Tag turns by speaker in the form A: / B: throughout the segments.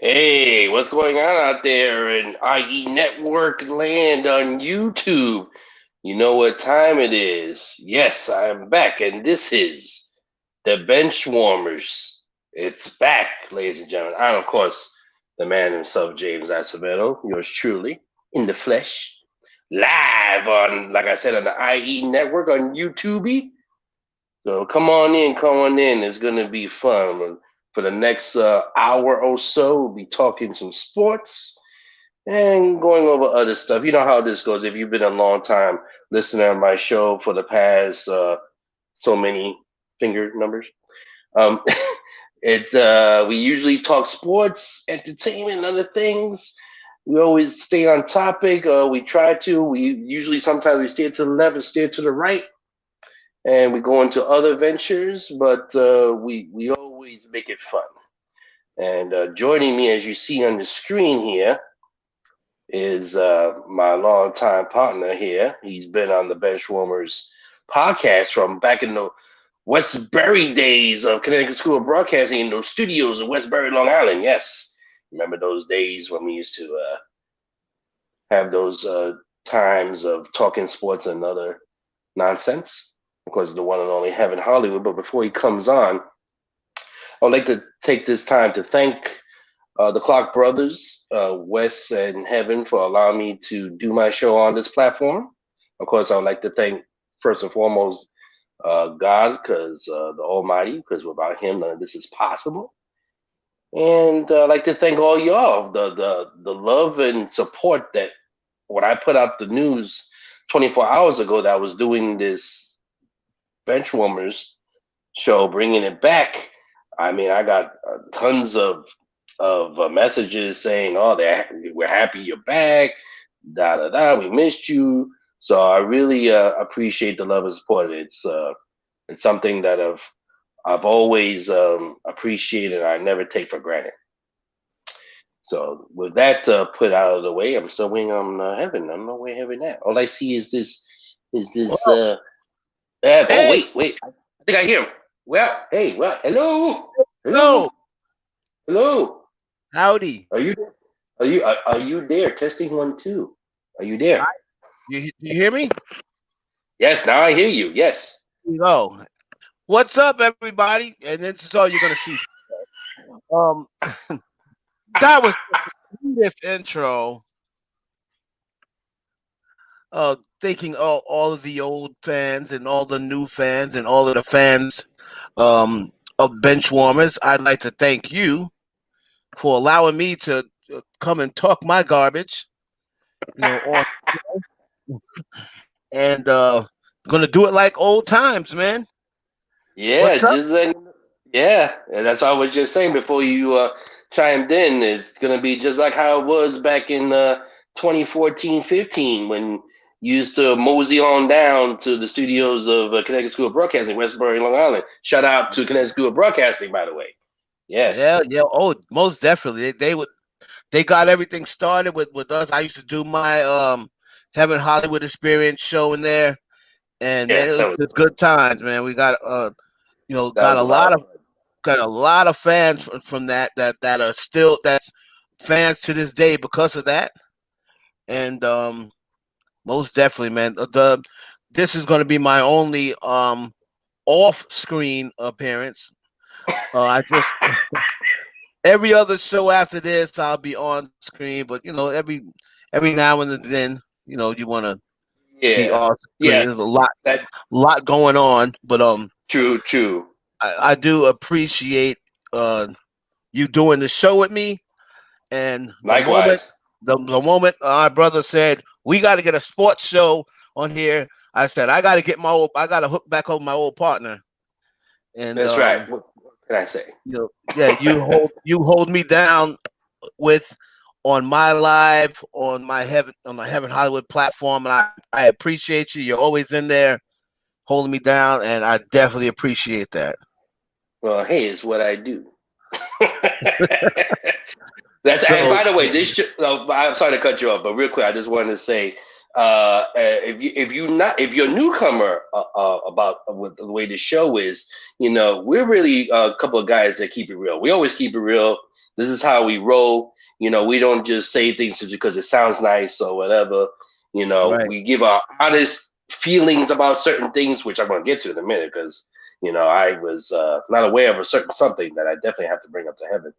A: Hey, what's going on out there in IE Network land on YouTube? You know what time it is. Yes, I am back, and this is the Benchwarmers. It's back, ladies and gentlemen. I'm, of course, the man himself, James Acevedo, yours truly, in the flesh, live on, like I said, on the IE Network on YouTube. So come on in. It's gonna be fun. For the next hour or so, we'll be talking some sports and going over other stuff. You know how this goes. If you've been a long time listener to my show for the past so many finger numbers, um, we usually talk sports, entertainment, and other things. We always stay on topic. We try to. We usually sometimes we steer to the left and steer to the right and we go into other ventures, but we always make it fun. And joining me, as you see on the screen here, is my longtime partner here. He's been on the Benchwarmers podcast from back in the Westbury days of Connecticut School of Broadcasting in those studios in Westbury, Long Island. Yes, remember those days when we used to have those times of talking sports and other nonsense. Of course, the one and only Heaven Hollywood. But before he comes on, I would like to take this time to thank the Clark brothers, Wes and Heaven, for allowing me to do my show on this platform. Of course, I would like to thank first and foremost God, because the Almighty, because without Him, none of this is possible. And I'd like to thank all y'all, the love and support that when I put out the news 24 hours ago that I was doing this Benchwarmers show, bringing it back. I mean, I got tons of messages saying, "Oh, we're happy you're back." Da da da. We missed you. So I really appreciate the love and support. It's something that I've always appreciated. I never take for granted. So with that put out of the way, I'm still waiting on Heaven. I don't know where Heaven at. All I see is this.
B: Well,
A: Oh
B: hey,
A: wait. I think I hear him. Well, hey, well, hello, hello,
B: hello,
A: hello.
B: howdy.
A: Are you there? Are you there? Testing 1 2. Are you there?
B: Hi, you hear me?
A: Yes. Now I hear you. Yes.
B: Here we go. What's up, everybody? And this is all you're gonna see. Um, that was this intro. Thinking all of the old fans and all the new fans and all of the fans of Benchwarmers. I'd like to thank you for allowing me to come and talk my garbage. On and gonna do it like old times, man.
A: Yeah.
B: What's up?
A: Yeah. And that's what I was just saying before you chimed in. It's gonna be just like how it was back in 2014-15 when you used to mosey on down to the studios of Connecticut School of Broadcasting, Westbury, Long Island. Shout out to Connecticut School of Broadcasting, by the way.
B: Yeah,
A: Yes.
B: yeah. Oh, most definitely. They got everything started with us. I used to do my Heaven Hollywood Experience show in there, and man,
A: Yes.
B: it was just good times, man. We got
A: That
B: got
A: was a lot of fun.
B: a lot of fans from that are still that's fans to this day because of that, and most definitely, man. The This is going to be my only off screen appearance. I just every other show after this, I'll be on screen. But every now and then, you want to be
A: Yeah.
B: off screen.
A: Yeah.
B: There's
A: That
B: lot going on. But
A: true.
B: I do appreciate uh you doing the show with me. And
A: Likewise.
B: the moment our brother said we got to get a sports show on here, I said I got to hook back up my old partner. And
A: That's right. What can I say?
B: yeah, you hold me down with on my live on my Heaven Hollywood platform, and I appreciate you. You're always in there holding me down, and I definitely appreciate that.
A: Well, hey, it's what I do. That's and
B: So
A: by the way, I'm sorry to cut you off, but real quick, I just wanted to say, if you're a newcomer about what the way the show is, we're really a couple of guys that keep it real. We always keep it real. This is how we roll. We don't just say things just because it sounds nice or whatever.
B: Right.
A: We give our honest feelings about certain things, which I'm going to get to in a minute because I was not aware of a certain something that I definitely have to bring up to heaven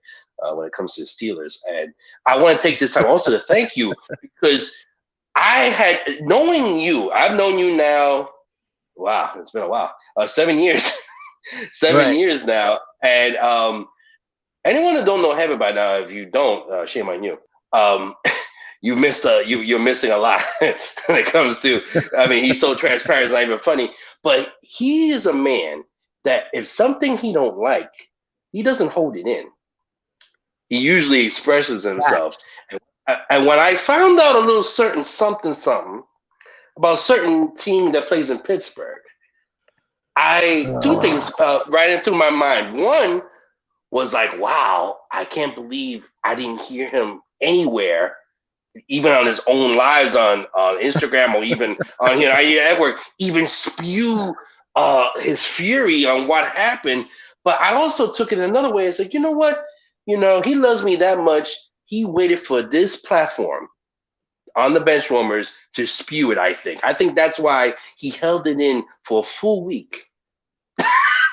A: when it comes to the Steelers. And I want to take this time also to thank you because I had knowing you. I've known you now. Wow, it's been a while. 7 years, seven
B: Right.
A: years now, and anyone that don't know heaven by now, if you don't, shame on you. Um, you missed you're missing a lot when it comes to. I mean, he's so transparent, it's not even funny. But he is a man that if something he don't like, he doesn't hold it in. He usually expresses himself.
B: Facts.
A: And when I found out a little certain something something about a certain team that plays in Pittsburgh, I two things right into my mind. One was like, wow, I can't believe I didn't hear him anywhere, even on his own lives on Instagram or even on at work, even spew his fury on what happened. But I also took it another way. It's like, you know what? He loves me that much. He waited for this platform on the Benchwarmers to spew it. I think that's why he held it in for a full week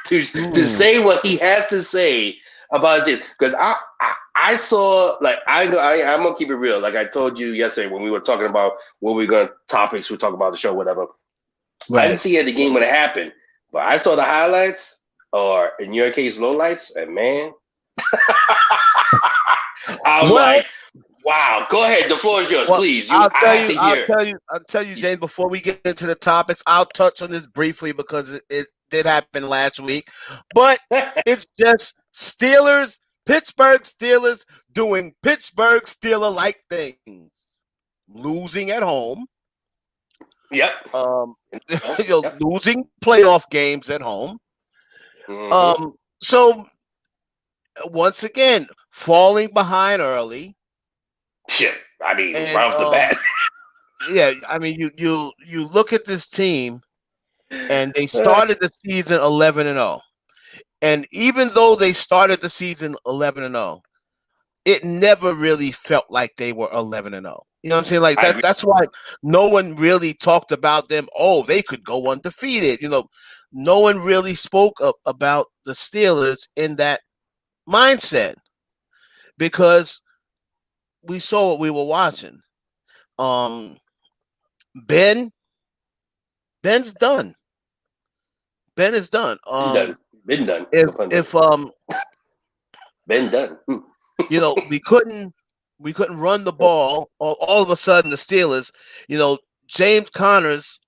A: to
B: Hmm.
A: say what he has to say about this. Because I saw like I'm gonna keep it real. Like I told you yesterday when we were talking about what we are gonna topics we talk about the show, whatever. I didn't
B: Right.
A: see it at the game when it happened, but I saw the highlights or in your case lowlights, and man, I'm
B: Well,
A: like, wow. Go ahead, the floor is yours,
B: well,
A: please.
B: I'll
A: I
B: tell
A: have
B: you,
A: to
B: I'll
A: hear.
B: tell you, I'll tell you, James. Before we get into the topics, I'll touch on this briefly because it did happen last week. But it's just Pittsburgh Steelers doing Pittsburgh Steeler like things, losing at home,
A: Yep.
B: um,
A: Yep.
B: losing playoff games at home.
A: Mm-hmm.
B: So once again, falling behind early,
A: Shit. I mean,
B: and
A: right off the bat.
B: yeah, I mean, you look at this team, and they started the season 11-0, and even though they started the season 11-0, it never really felt like they were 11-0. You know what I'm saying? Like
A: I
B: that.
A: agree.
B: That's why no one really talked about them. Oh, they could go undefeated. No one really spoke about the Steelers in that mindset because we saw what we were watching. Um, Ben, Ben's done. Ben is done.
A: Been done. Been done.
B: If
A: No pun
B: if
A: intended. Been done.
B: we couldn't run the ball, all of a sudden the Steelers, James Connors,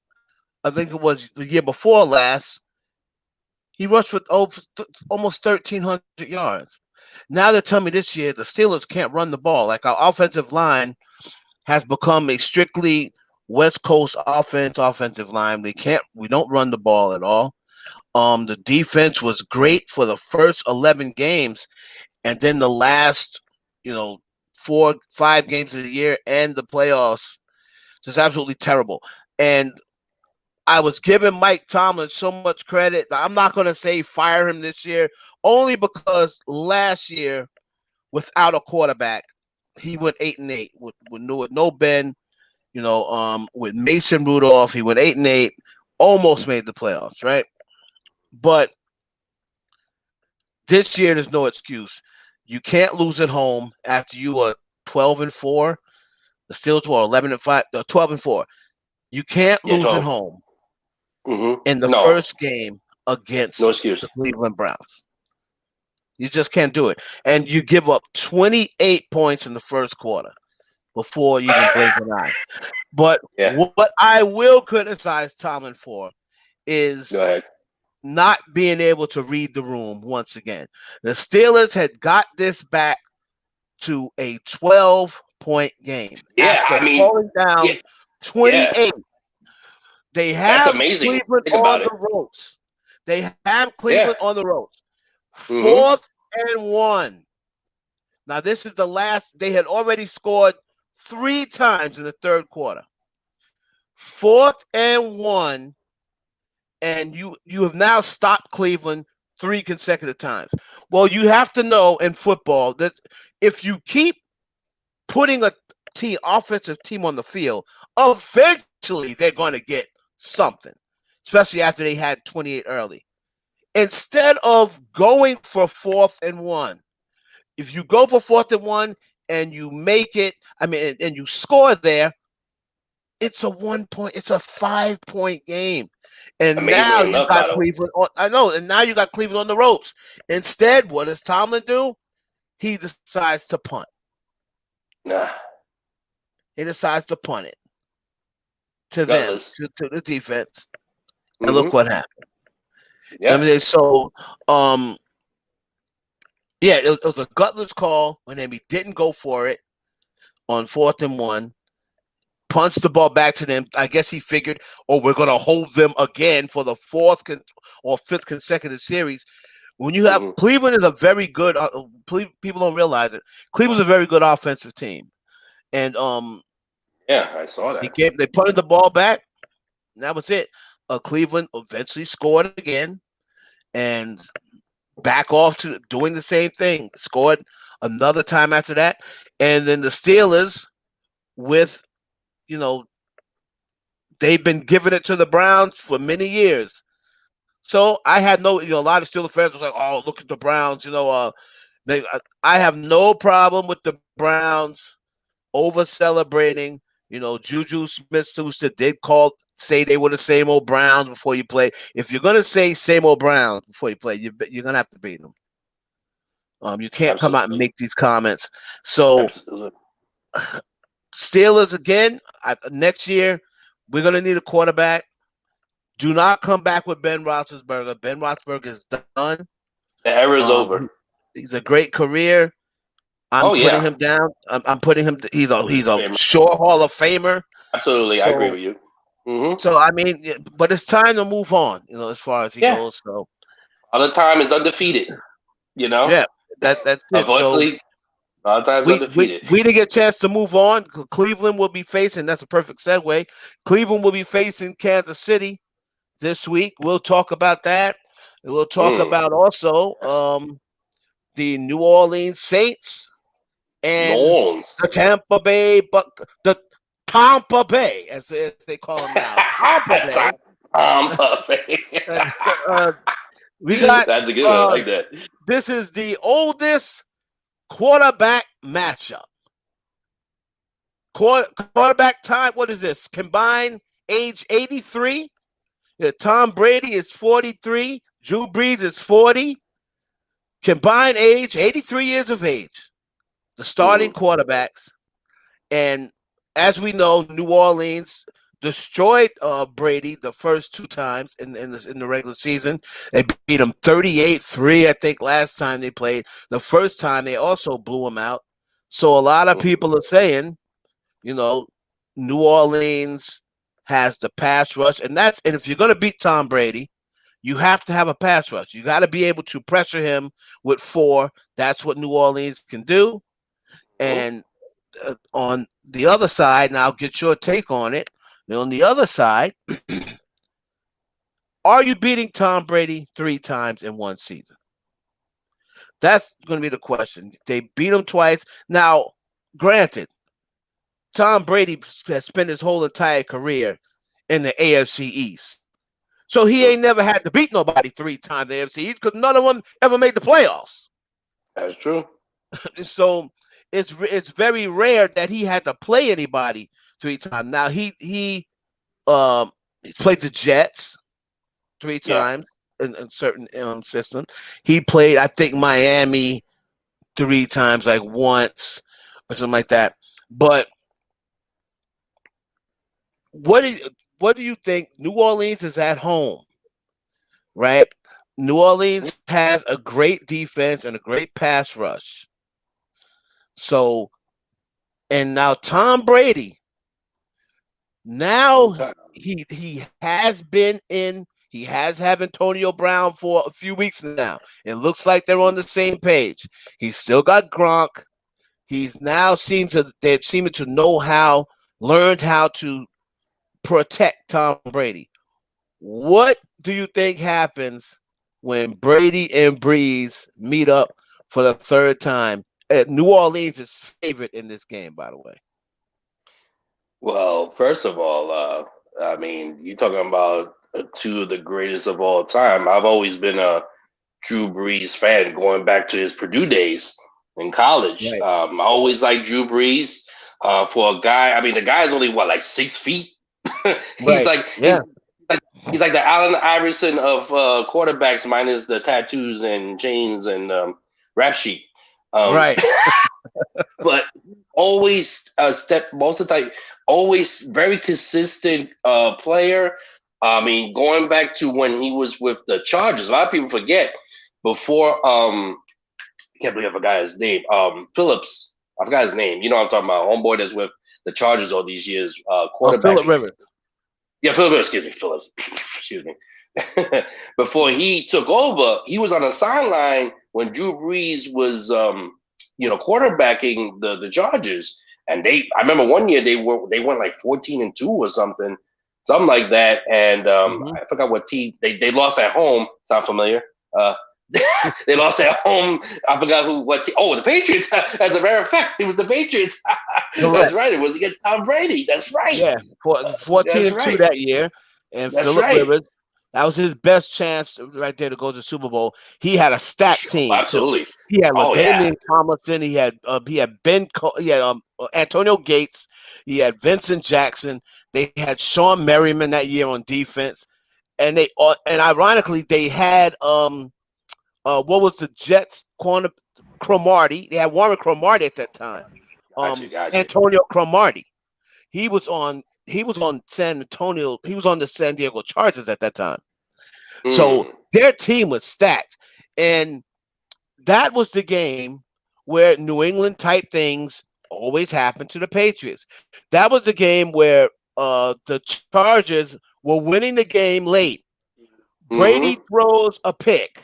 B: I think it was the year before last, he rushed for almost 1,300 yards. Now they're telling me this year the Steelers can't run the ball. Like our offensive line has become a strictly West Coast offensive line. We don't run the ball at all. The defense was great for the first 11 games, and then the last, 4-5 games of the year and the playoffs, just absolutely terrible. And I was giving Mike Tomlin so much credit. I'm not going to say fire him this year, only because last year, without a quarterback, he went 8-8 with no Ben. With Mason Rudolph, he went 8-8, almost made the playoffs, right? But this year, there's no excuse. You can't lose at home after you are 12-4. The Steelers were 11-5, 12-4. You can't
A: Yeah,
B: lose at
A: 12.
B: home in
A: Mm-hmm.
B: the
A: No.
B: first game
A: No
B: against
A: excuse.
B: the Cleveland Browns. You just can't do it. And you give up 28 points in the first quarter before you even blink an eye. But
A: Yeah.
B: what I will criticize Tomlin for
A: Go
B: is
A: ahead.
B: not being able to read the room once again. The Steelers had got this back to a 12-point game
A: Yeah.
B: after
A: I mean,
B: falling
A: yeah.
B: down
A: Yeah.
B: 28. They
A: That's
B: have
A: amazing.
B: Cleveland
A: Think
B: on
A: about it.
B: the ropes. They have
A: Yeah.
B: Cleveland on the ropes.
A: Mm-hmm.
B: 4th and 1. Now, this is the last. They had already scored 3 times in the third quarter. 4th and 1, and you have now stopped Cleveland 3 consecutive times. Well, you have to know in football that if you keep putting a offensive team on the field, eventually they're going to get something, especially after they had 28 early. Instead of going for 4th and 1, if you go for 4th and 1 and you make it, and you score there, it's a 1 point, it's a 5-point game. And now
A: Amazing
B: you
A: enough,
B: got
A: by the way.
B: Cleveland on, I know, and now you got Cleveland on the ropes. Instead, what does Tomlin do? He decides to punt.
A: Nah,
B: He decides to punt it to them,
A: gutless.
B: to the defense. And look
A: Mm-hmm.
B: what happened.
A: Yeah.
B: So, yeah, it was a gutless call when he didn't go for it on 4th and 1. Punts the ball back to them. I guess he figured, oh, we're going to hold them again for the 4th or 5th consecutive series. When you have
A: Mm-hmm.
B: Cleveland is a very good. People don't realize it. Cleveland's a very good offensive team, and
A: Yeah, I saw that.
B: they punted the ball back. And that was it. Cleveland eventually scored again, and back off to doing the same thing. Scored another time after that, and then the Steelers, with you know, they've been giving it to the Browns for many years. So I had a lot of Steelers fans was like, "Oh, look at the Browns." I have no problem with the Browns over celebrating. Juju Smith-Schuster did say they were the same old Browns before you play. If you're gonna say same old Browns before you play, you're gonna have to beat them. You can't come out and
A: Absolutely.
B: make these comments. So
A: Absolutely.
B: Steelers again next year. We're gonna need a quarterback. Do not come back with Ben Roethlisberger. Ben Roethlisberger is done.
A: The era's
B: Um,
A: over.
B: he's a great career. I'm
A: Oh
B: putting
A: yeah.
B: him down. I'm putting him. He's a
A: Famer.
B: sure Hall of Famer.
A: Absolutely, I agree
B: So
A: with you. Mm-hmm.
B: I mean, but it's time to move on. As far as he
A: Yeah.
B: goes. So
A: All the time is undefeated. You know.
B: yeah, that's it. So
A: Unfortunately, all the time's
B: we
A: undefeated.
B: didn't get a chance to move on. Cleveland will be facing. That's a perfect segue. Cleveland will be facing Kansas City this week. We'll talk about that. And we'll talk
A: Mm.
B: about also
A: Yes.
B: the New Orleans Saints
A: New
B: and
A: Orleans.
B: the Tampa Bay, as they call them now, Tampa Bay.
A: Tampa Bay.
B: uh, we got
A: That's a good one. I like that.
B: this is the oldest quarterback matchup. Quarterback time. What is this? Combined age 83. Tom Brady is 43. Drew Brees is 40. Combined age 83 years of age. The starting
A: Mm-hmm.
B: quarterbacks. And as we know, New Orleans destroyed Brady the first 2 times in the regular season. They beat him 38-3, I think, last time they played. The first time they also blew him out. So a lot of people are saying, New Orleans has the pass rush, and if you're going to beat Tom Brady, you have to have a pass rush. You got to be able to pressure him with 4. That's what New Orleans can do.
A: Mm-hmm.
B: And on the other side, and I'll get your take on it. On the other side, are you beating Tom Brady 3 times in one season? That's going to be the question. They beat him twice. Now, granted, Tom Brady has spent his whole entire career in the AFC East. So he
A: Mm-hmm.
B: ain't never had to beat nobody 3 times in the AFC East because none of them ever made the playoffs.
A: That's true.
B: So it's very rare that he had to play anybody 3 times. Now he played the Jets 3
A: Yeah.
B: times in certain systems. He played, I think, Miami 3 times, like once or something like that. But what do you think? New Orleans is at home, right? New Orleans has a great defense and a great pass rush. So, and now Tom Brady, now
A: Okay.
B: he has been in. He has had Antonio Brown for a few weeks now. It looks like they're on the same page. He's still got Gronk. He's now they're seeming to learned how to protect Tom Brady. What do you think happens when Brady and Brees meet up for the third time. New Orleans is favorite in this game, by the way.
A: Well, first of all, I mean, you're talking about two of the greatest of all time. I've always been a Drew Brees fan, going back to his Purdue days in college.
B: Right.
A: I always liked Drew Brees. For a guy, I mean, the guy's only what, like 6 feet. he's
B: Right.
A: like
B: Yeah.
A: like he's like the Allen Iverson of quarterbacks, minus the tattoos and chains and rap sheet. Um,
B: Right.
A: but always step most of the time, always very consistent player. I mean, going back to when he was with the Chargers, a lot of people forget before. I can't believe I forgot his name. Phillips, I forgot his name. You know what I'm talking about? Homeboy that's with the Chargers all these years,
B: Philip
A: quarterbacking.
B: Rivers.
A: Yeah, Phillips. Excuse me, Phillips. Excuse me. Before he took over, he was on the sideline when Drew Brees was, quarterbacking the Chargers, and I remember one year they went like 14-2 or something like that, and
B: Mm-hmm.
A: I forgot what team they lost at home. Sound familiar? Uh, they lost at home. I forgot what team. Oh, the Patriots. As a matter of fact, it was the Patriots. That's
B: Correct.
A: right. It was against Tom Brady. That's right.
B: Yeah, for 14
A: That's
B: and 2
A: right.
B: that year. And
A: That's
B: Philip
A: right.
B: Rivers, that was his best chance right there to go to the Super Bowl. He had a stacked
A: Sure,
B: team too.
A: absolutely.
B: He had
A: Oh yeah.
B: LaDainian Tomlinson. He had he had Antonio Gates. He had Vincent Jackson. They had Sean Merriman that year on defense, and and ironically they had what was the Jets corner Cromartie? They had Warren Cromartie at that time.
A: Got you.
B: Antonio Cromartie. He was on San Antonio. He was on the San Diego Chargers at that time. So
A: Mm.
B: their team was stacked. And that was the game where New England type things always happen to the Patriots. That was the game where the Chargers were winning the game late. Brady
A: Mm-hmm.
B: throws a pick,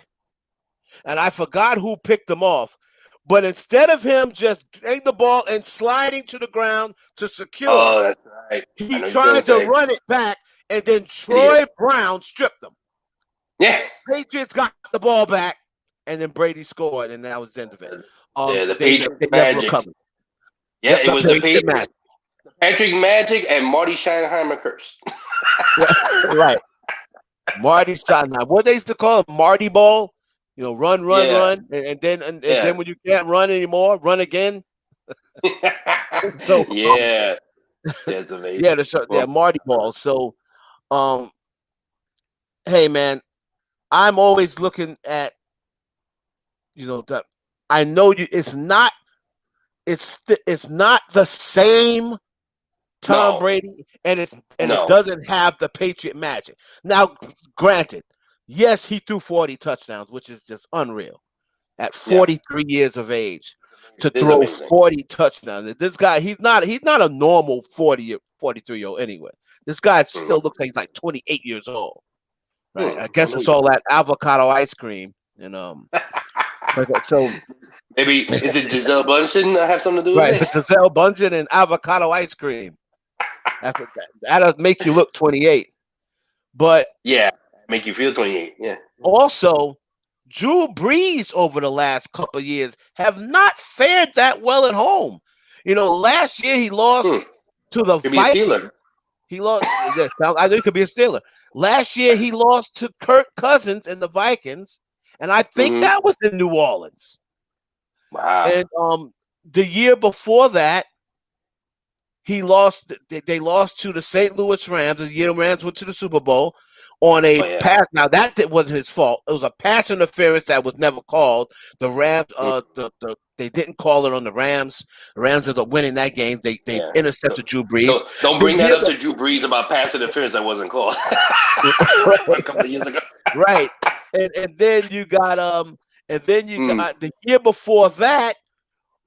B: and I forgot who picked him off. But instead of him just getting the ball and sliding to the ground to secure,
A: Oh, that's right. I
B: he
A: know you're gonna
B: tried to
A: say
B: run it back, and then
A: idiot.
B: Troy Brown stripped him.
A: Yeah.
B: Patriots got the ball back, and then Brady scored, and that was the end of it.
A: Yeah, the
B: They
A: Patriot
B: never
A: Magic.
B: recovered.
A: Yeah,
B: Yep,
A: it
B: the
A: was the
B: Patriot
A: Patriots,
B: match.
A: Patrick Magic, and Marty Schottenheimer curse.
B: Right. Marty Steinheim. What they used to call him, Marty Ball. You know,
A: Yeah,
B: run, and
A: yeah,
B: then when you can't run anymore, run again. So
A: yeah. That's amazing.
B: yeah,
A: Well,
B: Marty Ball. So um, hey man, I'm always looking at that. I know you. It's not the same Tom
A: no,
B: Brady, and it
A: no.
B: doesn't have the Patriot magic. Now, granted, yes, he threw 40 touchdowns, which is just unreal at
A: Yeah,
B: 43 years of age to
A: it is
B: throw
A: amazing.
B: 40 touchdowns. This guy, he's not a normal 43-year-old anyway. This guy still
A: Mhm.
B: looks like he's like 28 years old. Right. I guess
A: No,
B: it's
A: you
B: all
A: don't.
B: that avocado ice cream. And so
A: Maybe is it Giselle Bundchen have something to do with
B: right,
A: it?
B: Giselle Bundchen and avocado ice cream. That'll make you look 28. But
A: Yeah, make you feel 28. Yeah.
B: also, Drew Brees over the last couple of years have not fared that well at home. Last year he
A: Hmm.
B: lost to the
A: Could be a Steeler.
B: Vikings. He lost. I think it could be a Steeler. Last year he lost to Kirk Cousins and the Vikings, and I think
A: Mm-hmm.
B: that was in New Orleans.
A: Wow.
B: And the year before that, he lost. They lost to the St. Louis Rams. The year the Rams went to the Super Bowl on a
A: Oh yeah.
B: pass. Now that wasn't his fault. It was a pass interference that was never called. The Rams,
A: Mm,
B: they didn't call it on the Rams. The Rams ended up winning that game. They
A: yeah.
B: intercepted Drew Brees.
A: Don't
B: The
A: bring that
B: year
A: up to Drew Brees about pass interference that wasn't called a couple of years ago.
B: right, and then you got
A: Mm,
B: the year before that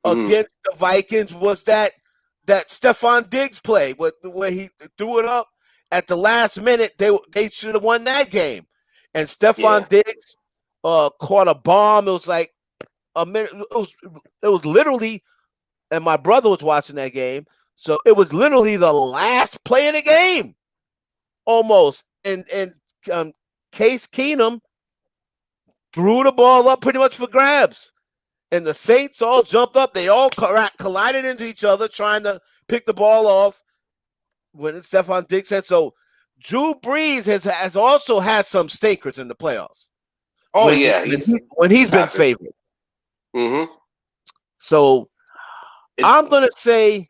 A: mm-hmm.
B: against the Vikings was that Stephon Diggs play where he threw it up at the last minute. They should have won that game, and
A: Yeah.
B: Stephon Diggs caught a bomb. It was like a minute. It was literally, and my brother was watching that game, so it was literally the last play of the game, almost. And um, Case Keenum threw the ball up pretty much for grabs. And the Saints all jumped up. They all collided into each other trying to pick the ball off when Stephon Diggs said so. Drew Brees has also had some stinkers in the playoffs
A: Oh yeah,
B: when he's been
A: happened.
B: favored.
A: Mm-hmm.
B: So
A: It,
B: I'm gonna say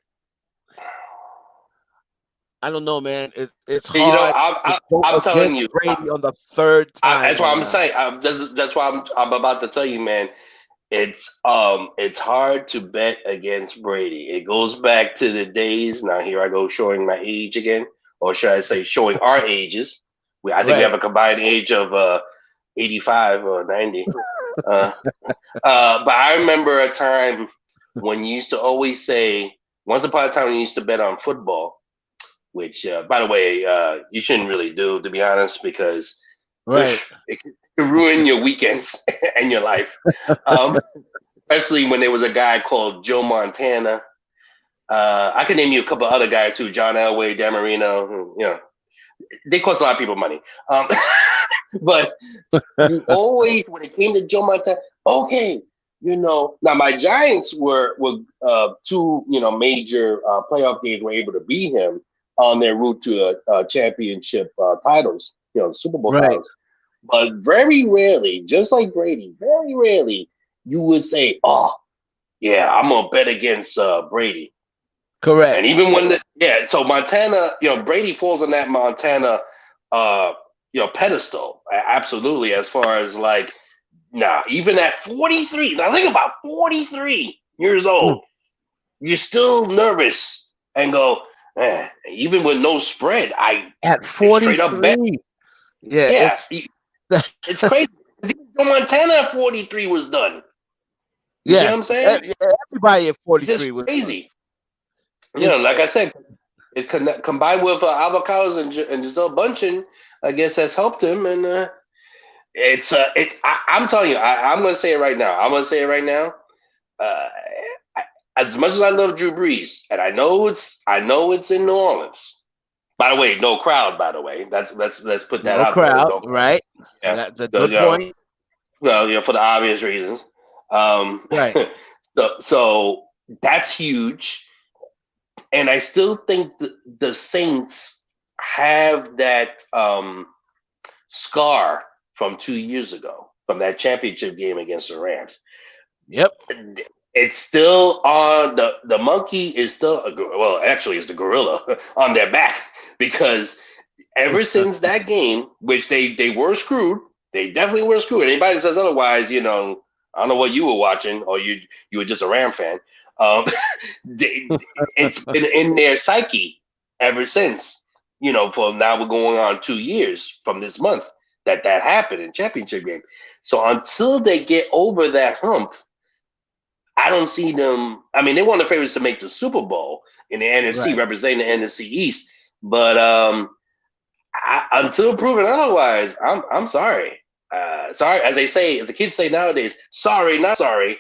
B: I don't know, man. It's
A: you know,
B: hard to go
A: I'm telling
B: against
A: you,
B: Brady on the third time
A: that's what
B: right
A: I'm
B: now.
A: saying. That's why I'm about to tell you, man. It's hard to bet against Brady. It goes back to the days. Now here I go showing my age again, or should I say showing our ages? I think we have
B: Right,
A: a combined age of 85 or 90. Uh, but I remember a time when you used to always say, once upon a time, when you used to bet on football, which, by the way, you shouldn't really do, to be honest, because
B: right,
A: it can ruin your weekends and your life. Um, Especially when there was a guy called Joe Montana. I can name you a couple other guys too, John Elway, Dan Marino. You know, they cost a lot of people money. But you always, when it came to Joe Montana, okay, now my Giants were two major playoff games were able to beat him on their route to a championship titles, Super Bowl
B: right.
A: titles. But very rarely, just like Brady, very rarely you would say, "Oh, yeah, I'm gonna bet against Brady." And
B: Correct.
A: even so Montana, Brady falls on that Montana, uh, pedestal, absolutely. As far as like, nah, even at 43, now think about 43 years
B: Mm.
A: old, you're still nervous and go, even with no spread, I
B: At
A: straight up bet.
B: 43. Yeah,
A: Yeah, it's crazy. Montana at 43 was done. You see
B: yeah,
A: what I'm saying?
B: yeah. Everybody at
A: It's just
B: 43 was done.
A: crazy.
B: It's,
A: Like I said, it's combined with avocados and Giselle Bundchen, I guess has helped him. And I'm telling you, I'm going to say it right now. I'm going to say it right now. Uh, as much as I love Drew Brees, and I know it's in New Orleans. By the way, no crowd. By the way, let's put that
B: no
A: out there.
B: crowd,
A: No crowd.
B: right?
A: Yeah,
B: That's a
A: so,
B: good point.
A: well, for the obvious reasons. Um,
B: Right.
A: so that's huge. And I still think the Saints have that scar from 2 years ago, from that championship game against the Rams.
B: Yep.
A: It's still on the monkey is still well, actually, it's the gorilla on their back because ever since that game, which they were screwed, they definitely were screwed. Anybody that says otherwise, I don't know what you were watching, or you were just a Ram fan. Um, they, it's been in their psyche ever since. For now we're going on 2 years from this month that happened in championship game. So until they get over that hump, I don't see them. I mean, they want the favorites to make the Super Bowl in the NFC,
B: Right.
A: representing the NFC East, but until proven otherwise, I'm sorry. Sorry, as they say, as the kids say nowadays, sorry, not sorry.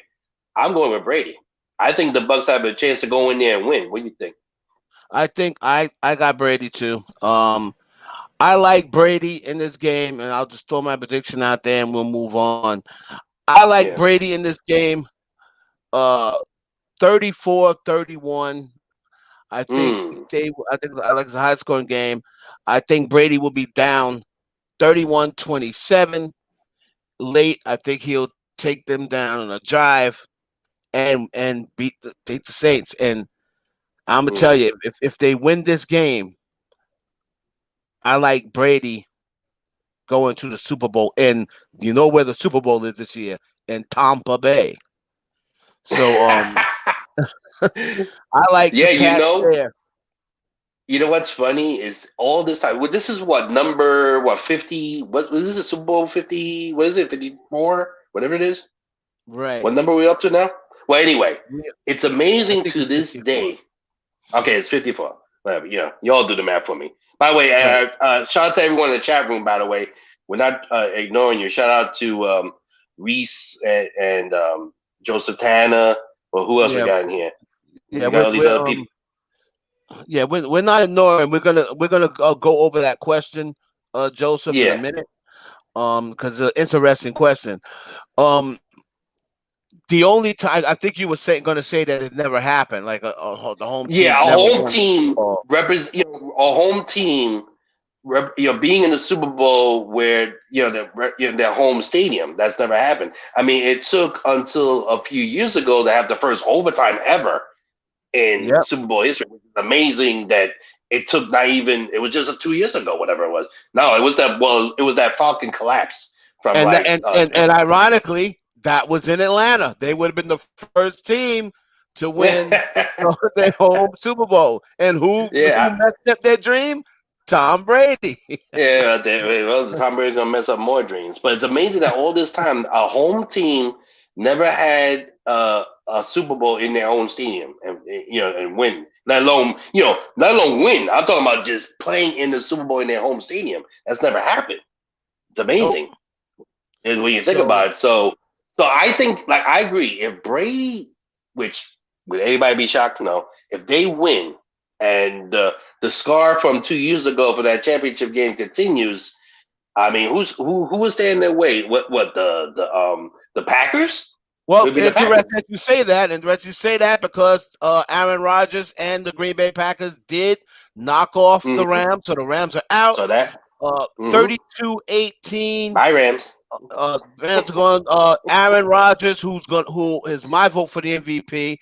A: I'm going with Brady. I think the Bucks have a chance to go in there and win. What do you think?
B: I think I got Brady too. I like Brady in this game, and I'll just throw my prediction out there, and we'll move on. I like
A: Yeah.
B: Brady in this game. Uh, 34-31.
A: Mm.
B: I think I like the high scoring game. I think Brady will be down 31-27 late. I think he'll take them down on a drive and beat the Saints. And I'm gonna tell
A: Mm.
B: you, if they win this game, I like Brady going to the Super Bowl. And you know where the Super Bowl is this year? In Tampa Bay. So I like the
A: Yeah,
B: cat there.
A: what's funny is all this time. Well, this is what number 50? What was this? A Super Bowl 50? What is it? 54? Whatever it is.
B: Right.
A: What number are we up to now? Well, anyway,
B: Yeah,
A: it's
B: I
A: amazing
B: think
A: to
B: it's
A: this
B: 54.
A: day. Okay, it's 54. Whatever. You all do the math for me. By the way,
B: Right.
A: shout out to everyone in the chat room. By the way, we're not ignoring you. Shout out to Reese and Joseph Tanner. Well, who else we
B: Yeah.
A: got in here?
B: Yeah.
A: We got all these other people.
B: Yeah, we're not ignoring. We're gonna go over that question, Joseph, in a
A: Yeah.
B: minute. Because it's an interesting question. Um, the only time I think you were going to say that it never happened, like the home teams
A: Yeah, a
B: never
A: home
B: won the Super
A: team
B: Bowl.
A: represent a home team being in the Super Bowl where their home stadium. That's never happened. I mean, it took until a few years ago to have the first overtime ever in
B: Yep.
A: Super Bowl history, which is amazing that it took not even it was just 2 years ago, whatever it was. No, it was that Falcon collapse from
B: And that,
A: like
B: and ironically, that was in Atlanta. They would have been the first team to win their home Super Bowl. And who
A: yeah,
B: messed up their dream? Tom Brady.
A: yeah, well, Tom Brady's gonna mess up more dreams. But it's amazing that all this time, a home team never had a Super Bowl in their own stadium, and win. Let alone win. I'm talking about just playing in the Super Bowl in their home stadium. That's never happened. It's
B: Nope.
A: amazing, is when you think
B: So
A: about it. So I think, like, I agree. If Brady, which would anybody be shocked? No. If they win and the scar from 2 years ago for that championship game continues, I mean, who was there in their way? What the Packers? It
B: well,
A: would be the Packers.
B: interesting that you say that, and that you say that because Aaron Rodgers and the Green Bay Packers did knock off the
A: Mm-hmm.
B: Rams, so the Rams are out.
A: So that. Mm-hmm.
B: 32-18.
A: Bye, Rams.
B: Rams are going. Aaron Rodgers, who is my vote for the MVP.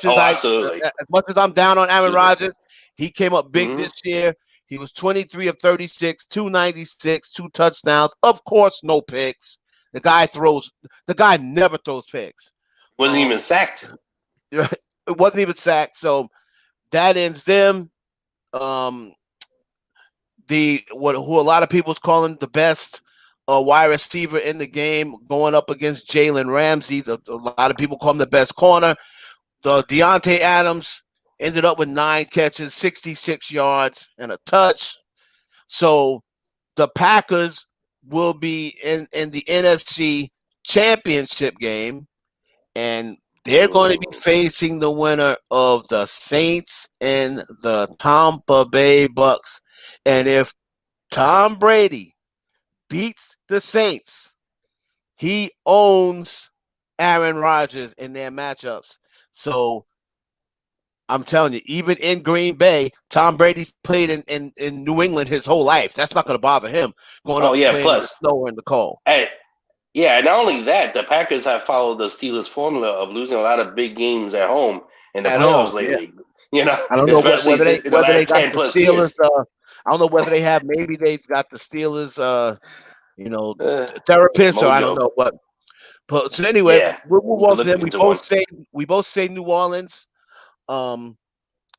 A: Oh, absolutely.
B: As much as I'm down on Aaron
A: He's a,
B: Rodgers, he came up big
A: mm-hmm.
B: this year. He was 23 of 36, 296, 2 touchdowns. Of course, no picks. The guy throws. The guy never throws picks.
A: Wasn't even
B: Um,
A: sacked.
B: it wasn't even sacked. So that ends them. Um, who a lot of people's calling the best wide receiver in the game, going up against Jalen Ramsey. A lot of people call him the best corner. The Deontay Adams ended up with 9 catches, 66 yards, and a touch. So the Packers will be in the NFC Championship game, and they're going to be
A: Mm.
B: facing the winner of the Saints and the Tampa Bay Bucks. And if Tom Brady beats the Saints, he owns Aaron Rodgers in their matchups. So I'm telling you, even in Green Bay, Tom Brady's played in New England his whole life. That's not going to bother him going
A: Oh
B: up and
A: yeah.
B: playing in the
A: Plus,
B: snow or in the cold.
A: hey, yeah. And not only that, the Packers have followed the Steelers' formula of losing a lot of big games at home in the
B: At
A: playoffs
B: home, yeah.
A: lately. You know,
B: I don't know
A: especially in the
B: whether they
A: last
B: got
A: 10
B: the
A: plus
B: Steelers.
A: years.
B: I don't know whether they have. Maybe they got the Steelers. You know,
A: Uh,
B: therapist, or I don't
A: Mojo.
B: know what. But so anyway,
A: Yeah,
B: we'll move
A: need to
B: on to
A: look
B: them.
A: into one.
B: We both say New Orleans, um,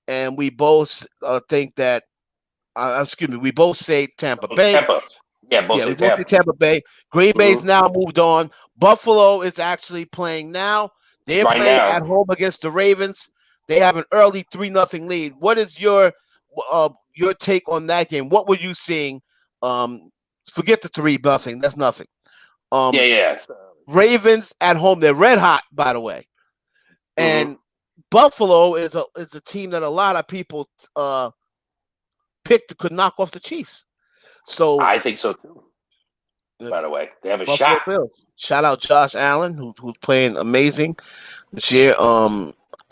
B: and we both think that. Excuse me. We both say Tampa
A: Oh,
B: Bay.
A: Tampa. Yeah, both
B: Yeah, we
A: say
B: both say
A: Tampa.
B: Tampa Bay. Green Bay's
A: Hmm.
B: now moved on. Buffalo is actually playing now. They're
A: Right
B: playing
A: now,
B: at home against the Ravens. They have an early 3-0 lead. What is your take on that game? What were you seeing? Um, Forget the 3-0. That's nothing.
A: yeah,
B: Um,
A: yeah.
B: Ravens at home. They're red hot, by the way.
A: Hmm.
B: And Buffalo is a team that a lot of people picked could knock off the Chiefs. So
A: I think so too.
B: uh,
A: By the way, they have a
B: Buffalo
A: shot.
B: Bills. Shout out Josh Allen, who's playing amazing this year.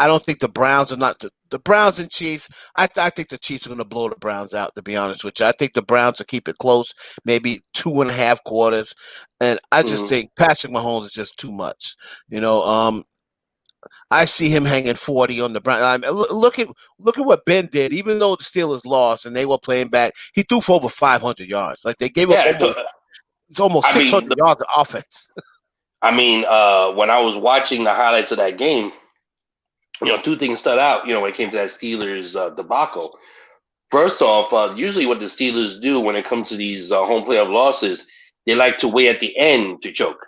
B: I don't think the Browns are not the Browns and Chiefs. I think the Chiefs are going to blow the Browns out. To be honest with you, I think the Browns will keep it close, maybe 2.5 quarters, and I just
A: Hmm.
B: think Patrick Mahomes is just too much. You know, I see him hanging 40 on the Browns. Look at what Ben did. Even though the Steelers lost and they were playing back, he threw for over 500 yards. Like they gave up
A: Yeah,
B: almost
A: I mean,
B: 600 yards of offense.
A: when I was watching the highlights of that game, two things stood out. When it came to that Steelers debacle. First off, usually what the Steelers do when it comes to these home playoff losses, they like to wait at the end to choke.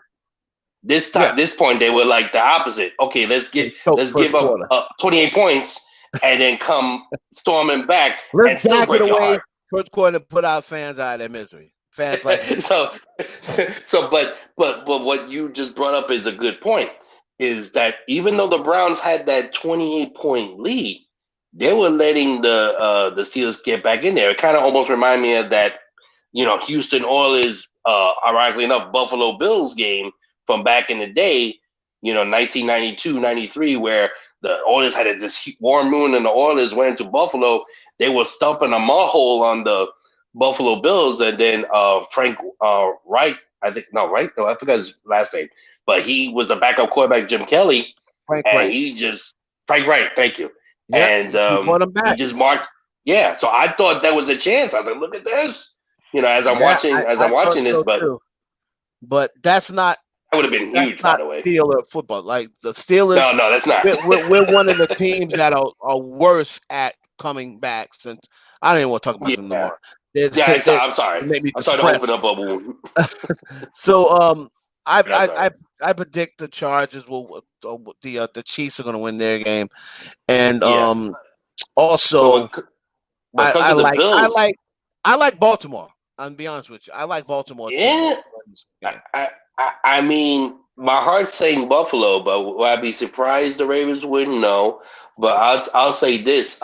B: Yeah,
A: This point, they were like the opposite. Okay,
B: they choked
A: let's
B: first
A: give up
B: quarter.
A: 28 points and then come storming back
B: Let's
A: and still
B: gag it
A: break your
B: away
A: heart.
B: first quarter and put our fans out of their misery. Fans like me.
A: so but what you just brought up is a good point, is that even though the Browns had that 28-point lead, they were letting the Steelers get back in there. It kind of almost reminded me of that Houston Oilers ironically enough, Buffalo Bills game from back in the day, 1992, 93, where the Oilers had this warm moon and the Oilers went to Buffalo. They were stumping a mud hole on the Buffalo Bills, and then Frank Wright, I think, no, Wright, no, I forgot his last name, but he was the backup quarterback, Jim Kelly,
B: Frank
A: and
B: Wright.
A: he just Frank Wright, thank you,
B: Yep,
A: and
B: he brought him
A: he
B: back.
A: just marked. Yeah, so I thought that was a chance. I was like, look at this, as I'm
B: Yeah,
A: watching
B: I thought
A: this,
B: so
A: but
B: too. But that's not
A: that would have been
B: that's
A: huge, by
B: not
A: the way.
B: Steeler football. Like the Steelers,
A: No, that's not.
B: we're one of the teams that are worse at coming back. Since I don't even want to talk about them no
A: Yeah,
B: more.
A: yeah.
B: They
A: I'm sorry.
B: make me
A: I'm sorry to open
B: depressed.
A: up a wound.
B: So I
A: That's all right.
B: I predict the Chargers will the Chiefs are going to win their game, and
A: Yes,
B: also
A: but because of the
B: I
A: Bills,
B: like Baltimore. I'll be honest with you. I like Baltimore to
A: yeah.
B: win this game.
A: I mean, my heart's saying Buffalo, but will I be surprised the Ravens win? No, but I'll say this: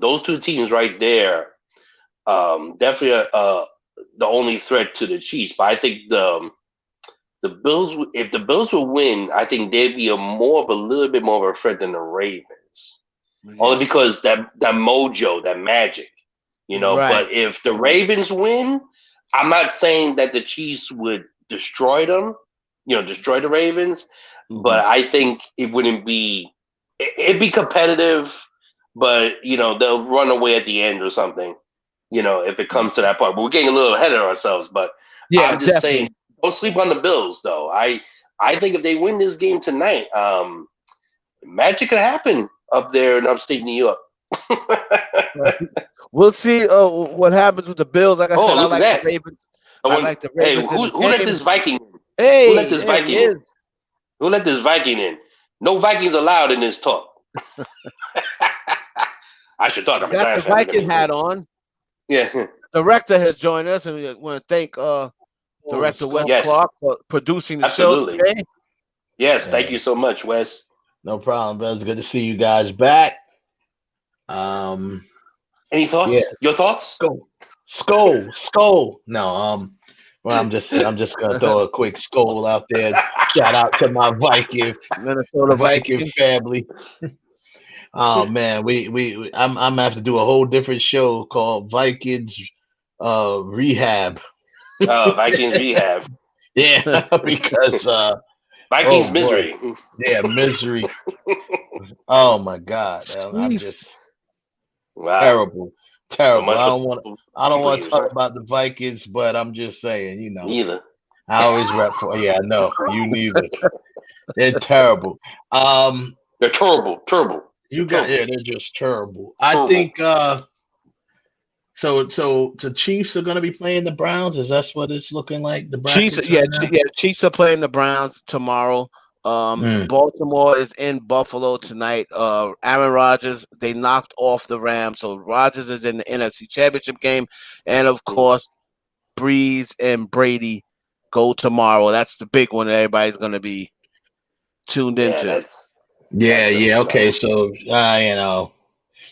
A: those two teams right there, definitely the only threat to the Chiefs. But I think the Bills, if the Bills will win, I think they'd be a little bit more of a threat than the Ravens. Only
B: Yeah,
A: because that mojo, that magic,
B: right.
A: But if the Ravens win, I'm not saying that the Chiefs would destroy them, destroy the Ravens,
B: Mm-hmm.
A: but I think it wouldn't be. It'd be competitive, but they'll run away at the end or something. If it comes to that point. But we're getting a little ahead of ourselves. But
B: Yeah,
A: I'm just saying,
B: definitely.
A: don't sleep on the Bills, though. I think if they win this game tonight, magic could happen up there in upstate New York.
B: We'll see what happens with the Bills. Like I
A: Oh,
B: said, I
A: look at
B: like the
A: that!
B: Ravens. I like the
A: Hey,
B: Ravens in
A: who
B: the
A: let
B: game.
A: this Viking in? Who let
B: Hey,
A: this
B: there he
A: Viking in?
B: is.
A: Who let this Viking in? No Vikings allowed in this talk. I should talk.
B: He's
A: I'm a
B: got the
A: Giants fan. Look at
B: Viking
A: me.
B: hat on.
A: Yeah.
B: Director has joined us, and we want to thank Director Wes
A: Yes.
B: Clark for producing the show
A: Absolutely.
B: today.
A: Yes.
C: Yeah,
A: Thank you so much, Wes.
C: no problem, brother. It's good to see you guys back. Um,
A: Any
C: yeah,
A: thoughts? Your thoughts?
C: skull. No, well, I'm just gonna throw a quick skull out there. Shout out to my
B: Minnesota
C: Viking
B: Vikings.
C: family. Oh man, I'm gonna have to do a whole different show called Vikings Rehab.
A: Vikings rehab.
C: Yeah, because
A: Vikings
C: oh boy,
A: misery.
C: yeah, misery. Oh my God, I'm
B: Chiefs.
C: just
A: Wow.
C: terrible,
A: So
C: terrible.
A: much for
C: I don't want to
A: Sleepers,
C: talk
A: huh?
C: about the Vikings, but I'm just saying,
A: Neither.
C: I always rep for. Yeah, I know you neither. They're terrible. Um,
A: They're terrible. Terrible.
C: you got
A: Terrible.
C: yeah, they're just terrible. I
A: Terrible.
C: think so the Chiefs are going to be playing the Browns. Is that what it's looking like? The
B: Chiefs,
C: brackets right now.
B: yeah. Chiefs are playing the Browns tomorrow.
C: Mm,
B: Baltimore is in Buffalo tonight. Aaron Rodgers, they knocked off the Rams, so Rodgers is in the NFC Championship game, and of
A: Mhm.
B: course, Breeze and Brady go tomorrow. That's the big one that everybody's going to be tuned
A: Yeah,
B: into.
C: yeah,
A: that's gonna be
C: yeah. Okay,
A: fun.
C: so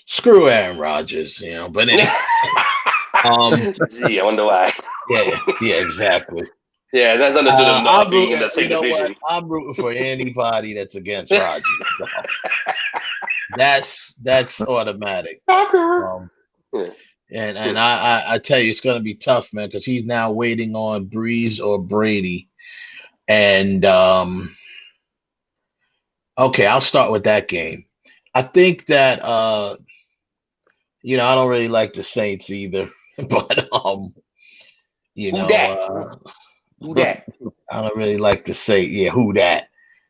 C: screw Aaron Rodgers, But anyway, um,
A: Gee, I wonder why.
C: yeah, exactly.
A: Yeah, that's nothing to do them not
C: I'm
A: being in
C: rooting.
A: the
C: You
A: same
C: know what?
A: division.
C: I'm rooting for anybody that's against Rodgers. So that's automatic.
A: Soccer.
C: Um,
A: Yeah.
C: and I tell you, it's gonna be tough, man, because he's now waiting on Breeze or Brady. And okay, I'll start with that game. I think that I don't really like the Saints either, but you
A: Who
C: know,
A: that?
C: uh,
A: Who that?
C: I don't really like to say, yeah, who that?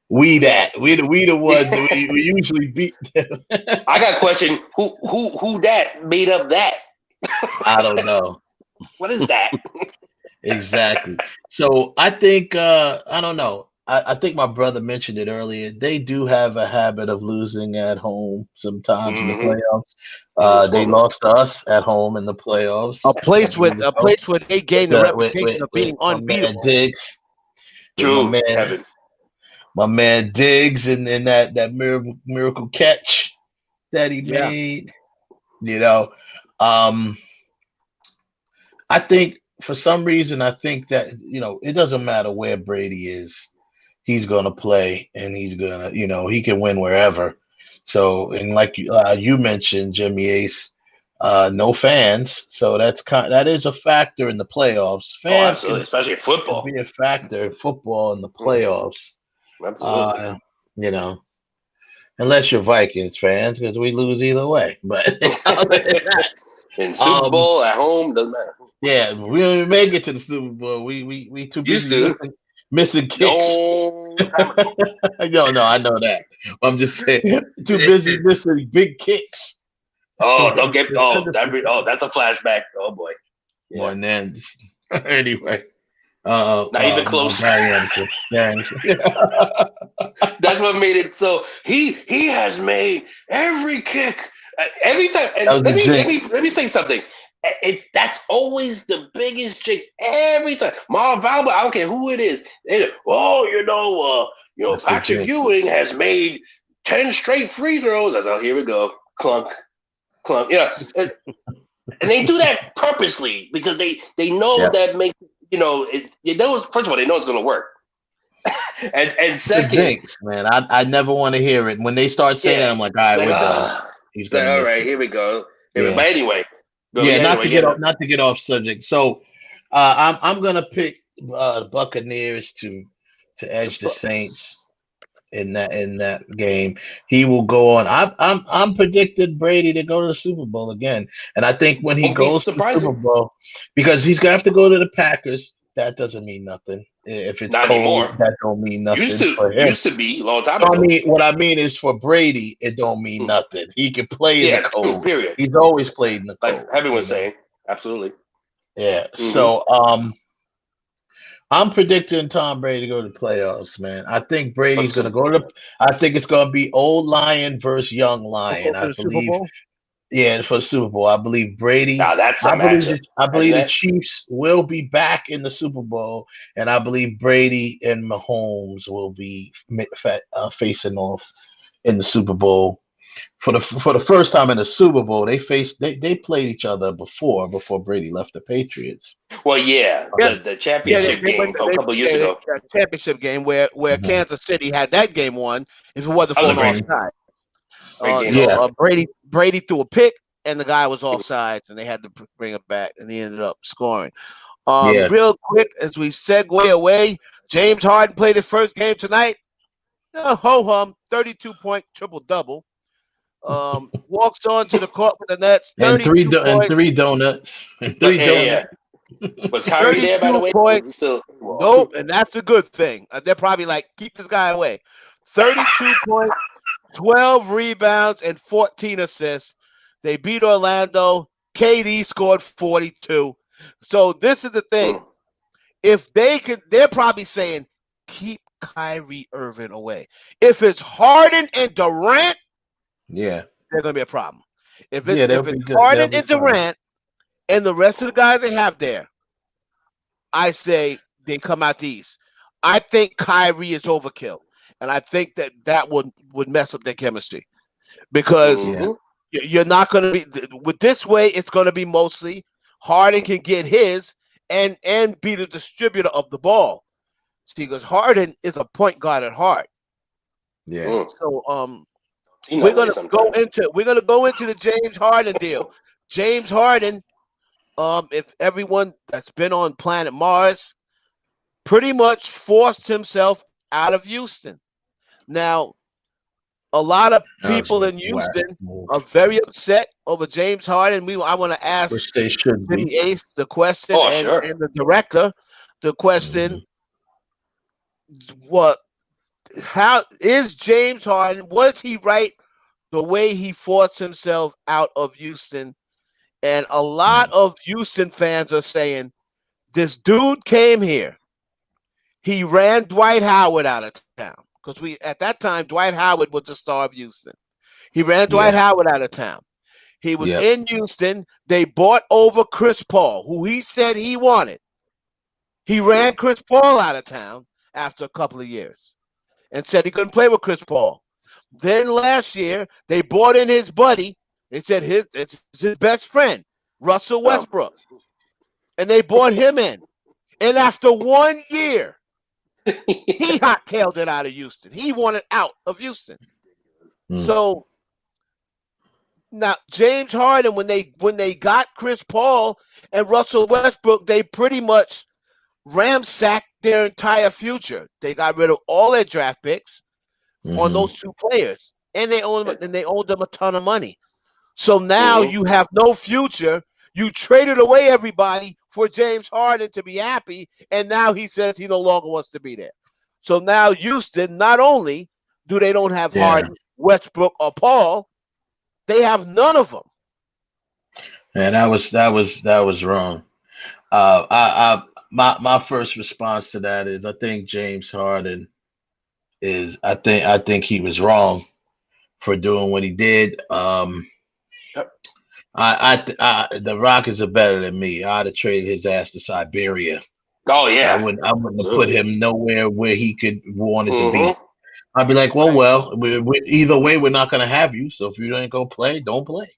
C: We
A: Yeah.
C: that we the ones that we usually beat them.
A: I got a question. Who that made up that?
C: I don't know
A: What is that?
C: exactly. So I think I don't know. I think my brother mentioned it earlier. They do have a habit of losing at home sometimes in the
A: Mm-hmm.
C: playoffs. They
A: Mm-hmm.
C: lost to us at home in the playoffs
B: A
C: a
B: place
C: couple
B: with
C: years ago
B: they gained the
C: with
B: reputation of being
C: my man
B: unbeatable.
C: Diggs, with
A: True, Kevin.
C: my man Diggs, and that miracle catch that he
B: Yeah,
C: made. You know, um, I think for some reason, I think that it doesn't matter where Brady is, he's gonna play, and he's gonna, he can win wherever. So, and like you mentioned, Jimmy Ace, no fans, so that is a factor in the playoffs.
A: Oh,
C: Fans
A: absolutely, especially
C: can
A: football.
C: be a factor in football in the
A: Mhm.
C: playoffs.
A: Absolutely.
C: Uh, you know, unless you're Vikings fans, because we lose either way. But
A: In Super
C: um,
A: Bowl at home doesn't matter.
C: yeah, we don't even make it to the Super Bowl. We too
A: Used
C: busy
A: to
C: missing kicks.
A: long time ago.
C: No, I know that. I'm just saying, too busy missing big kicks.
A: Oh, don't get.
C: More
A: Oh, that's a flashback. Oh boy. Yeah.
C: than anyway.
A: Not even close.
C: Gary Anderson. Gary Anderson.
A: That's what made it so. He has made every kick every time.
C: That
A: And
C: was the jinx.
A: let me say something. That's always the biggest trick every time. Marv Albert, I don't care who it is. Oh,
C: That's the
A: Patrick
C: jinx.
A: Ewing has made 10 straight free throws. I thought, here we go, clunk, clunk. And they do that purposely because they know
C: Yeah.
A: that makes first of all they know it's going to work, and
C: The
A: second,
C: jinx, man. I never want to hear it. When they start saying that,
A: yeah,
C: I'm like, all right,
A: like
C: we're done. He's gonna
A: all
C: miss
A: right,
C: it.
A: here we go.
C: Yeah.
A: But anyway,
C: Yeah,
A: yeah.
C: not to get off subject. So I'm gonna pick Buccaneers to
A: The
C: edge the
A: Bucks.
C: Saints in that game. He will go on. I'm predicted Brady to go to the Super Bowl again. And I think when he
A: Won't be
C: goes to the Super
A: surprising.
C: Bowl, because he's gonna have to go to the Packers, that doesn't mean nothing. If it's
A: Not
C: cold,
A: anymore.
C: that don't mean nothing for him.
A: Used to be a long time
C: So I
A: ago.
C: mean, what I mean is for Brady, it don't mean
A: Hmm.
C: nothing. He can play in the
A: Yeah.
C: cold.
A: Period.
C: He's always played in the
A: Like
C: cold.
A: Heaven was saying. Absolutely.
C: Yeah.
A: Hmm.
C: So I'm predicting Tom Brady to go to the playoffs, man. I think
A: For the
C: Brady's gonna
A: Super
C: go
A: Bowl.
C: to I think it's gonna be old Lion versus young Lion.
B: For
C: I
B: the Super
C: believe,
B: Bowl.
C: yeah, for the Super Bowl. I believe Brady.
A: Now that's a matchup,
C: I
A: isn't
C: believe the
A: it?
C: Chiefs will be back in the Super Bowl, and I believe Brady and Mahomes will be facing off in the Super Bowl. For the first time in the Super Bowl, they played each other before Brady left the Patriots.
A: Well, yeah,
B: Yeah,
A: the
B: yeah,
A: championship
B: they went
A: game from a couple of years ago.
B: a championship game where
C: Mhm.
B: Kansas City had that game won if it wasn't
A: That
B: for
A: was
B: an
A: a great,
C: Mhm.
B: offside.
A: great game though.
C: Yeah,
B: Brady threw a pick and the guy was offsides and they had to bring it back and he ended up scoring.
C: yeah.
B: Real quick as we segue away, James Harden played his first game tonight. Ho hum, 32-point triple double. Walks on to the court with the Nets,
C: And three donuts and
A: Yeah,
C: three
A: yeah, yeah.
C: donuts.
A: Was Kyrie there, by the
B: 32
A: way? Was he
B: points.
A: still?
B: Nope, and that's a good thing. They're probably like, keep this guy away. 32 points, 12 rebounds, and 14 assists. They beat Orlando. KD scored 42. So this is the thing. If they could, they're probably saying, keep Kyrie Irving away. If it's Harden and Durant,
C: Yeah,
B: there's gonna be a problem.
C: yeah, they'll
B: If
C: be
B: it's
C: good. They'll
B: Harden
C: be
B: and
C: fine.
B: Durant and the rest of the guys they have there, I say they come out the East. I think Kyrie is overkill, and I think that would mess up their chemistry because
C: Yeah,
A: Mm-hmm.
B: you're not going to be with this way. It's going to be mostly Harden can get his and be the distributor of the ball. See, because Harden is a point guard at heart.
C: yeah.
B: So
A: Seen that way sometimes.
B: we're gonna go into the James Harden deal. James Harden, if everyone that's been on planet Mars pretty much forced himself out of Houston. Now, a lot of
C: That was
B: people
C: a
B: in
C: whack
B: Houston
C: move,
B: are very upset over James Harden. I want to ask
C: which they should be.
B: Jimmy Ace the question
A: Oh, sure.
B: and the director the question:
C: Mhm.
B: what? How is James Harden? Was he right the way he forced himself out of Houston? And a lot
C: Yeah,
B: of Houston fans are saying this dude came here. He ran Dwight Howard out of town because we at that time Dwight Howard was the star of Houston. He ran Dwight
C: yeah,
B: Howard out of town. He was
C: yep,
B: in Houston. They bought over Chris Paul, who he said he wanted. He ran Chris Paul out of town after a couple of years and said he couldn't play with Chris Paul. Then last year they bought in his buddy. They said it's his best friend, Russell
A: Oh,
B: Westbrook. and they brought him in. And after 1 year, he hot-tailed it out of Houston. He wanted out of Houston. So now James Harden, when they got Chris Paul and Russell Westbrook, they pretty much ransacked their entire future. They got rid of all their draft picks on those two players, and they owed them a ton of money. So now you have no future. You traded away everybody for James Harden to be happy, and now he says he no longer wants to be there. So now Houston, not only do they don't have Harden, Westbrook, or Paul, they have none of them.
C: And that was wrong. My first response to that is I think James Harden is I think he was wrong for doing what he did. The Rockets are better than me. I'd have traded his ass to Siberia.
A: Oh yeah,
C: I wouldn't have put him nowhere where he could wanted to be. I'd be like, well, either way, we're not gonna have you. So if you ain't gonna play, don't play.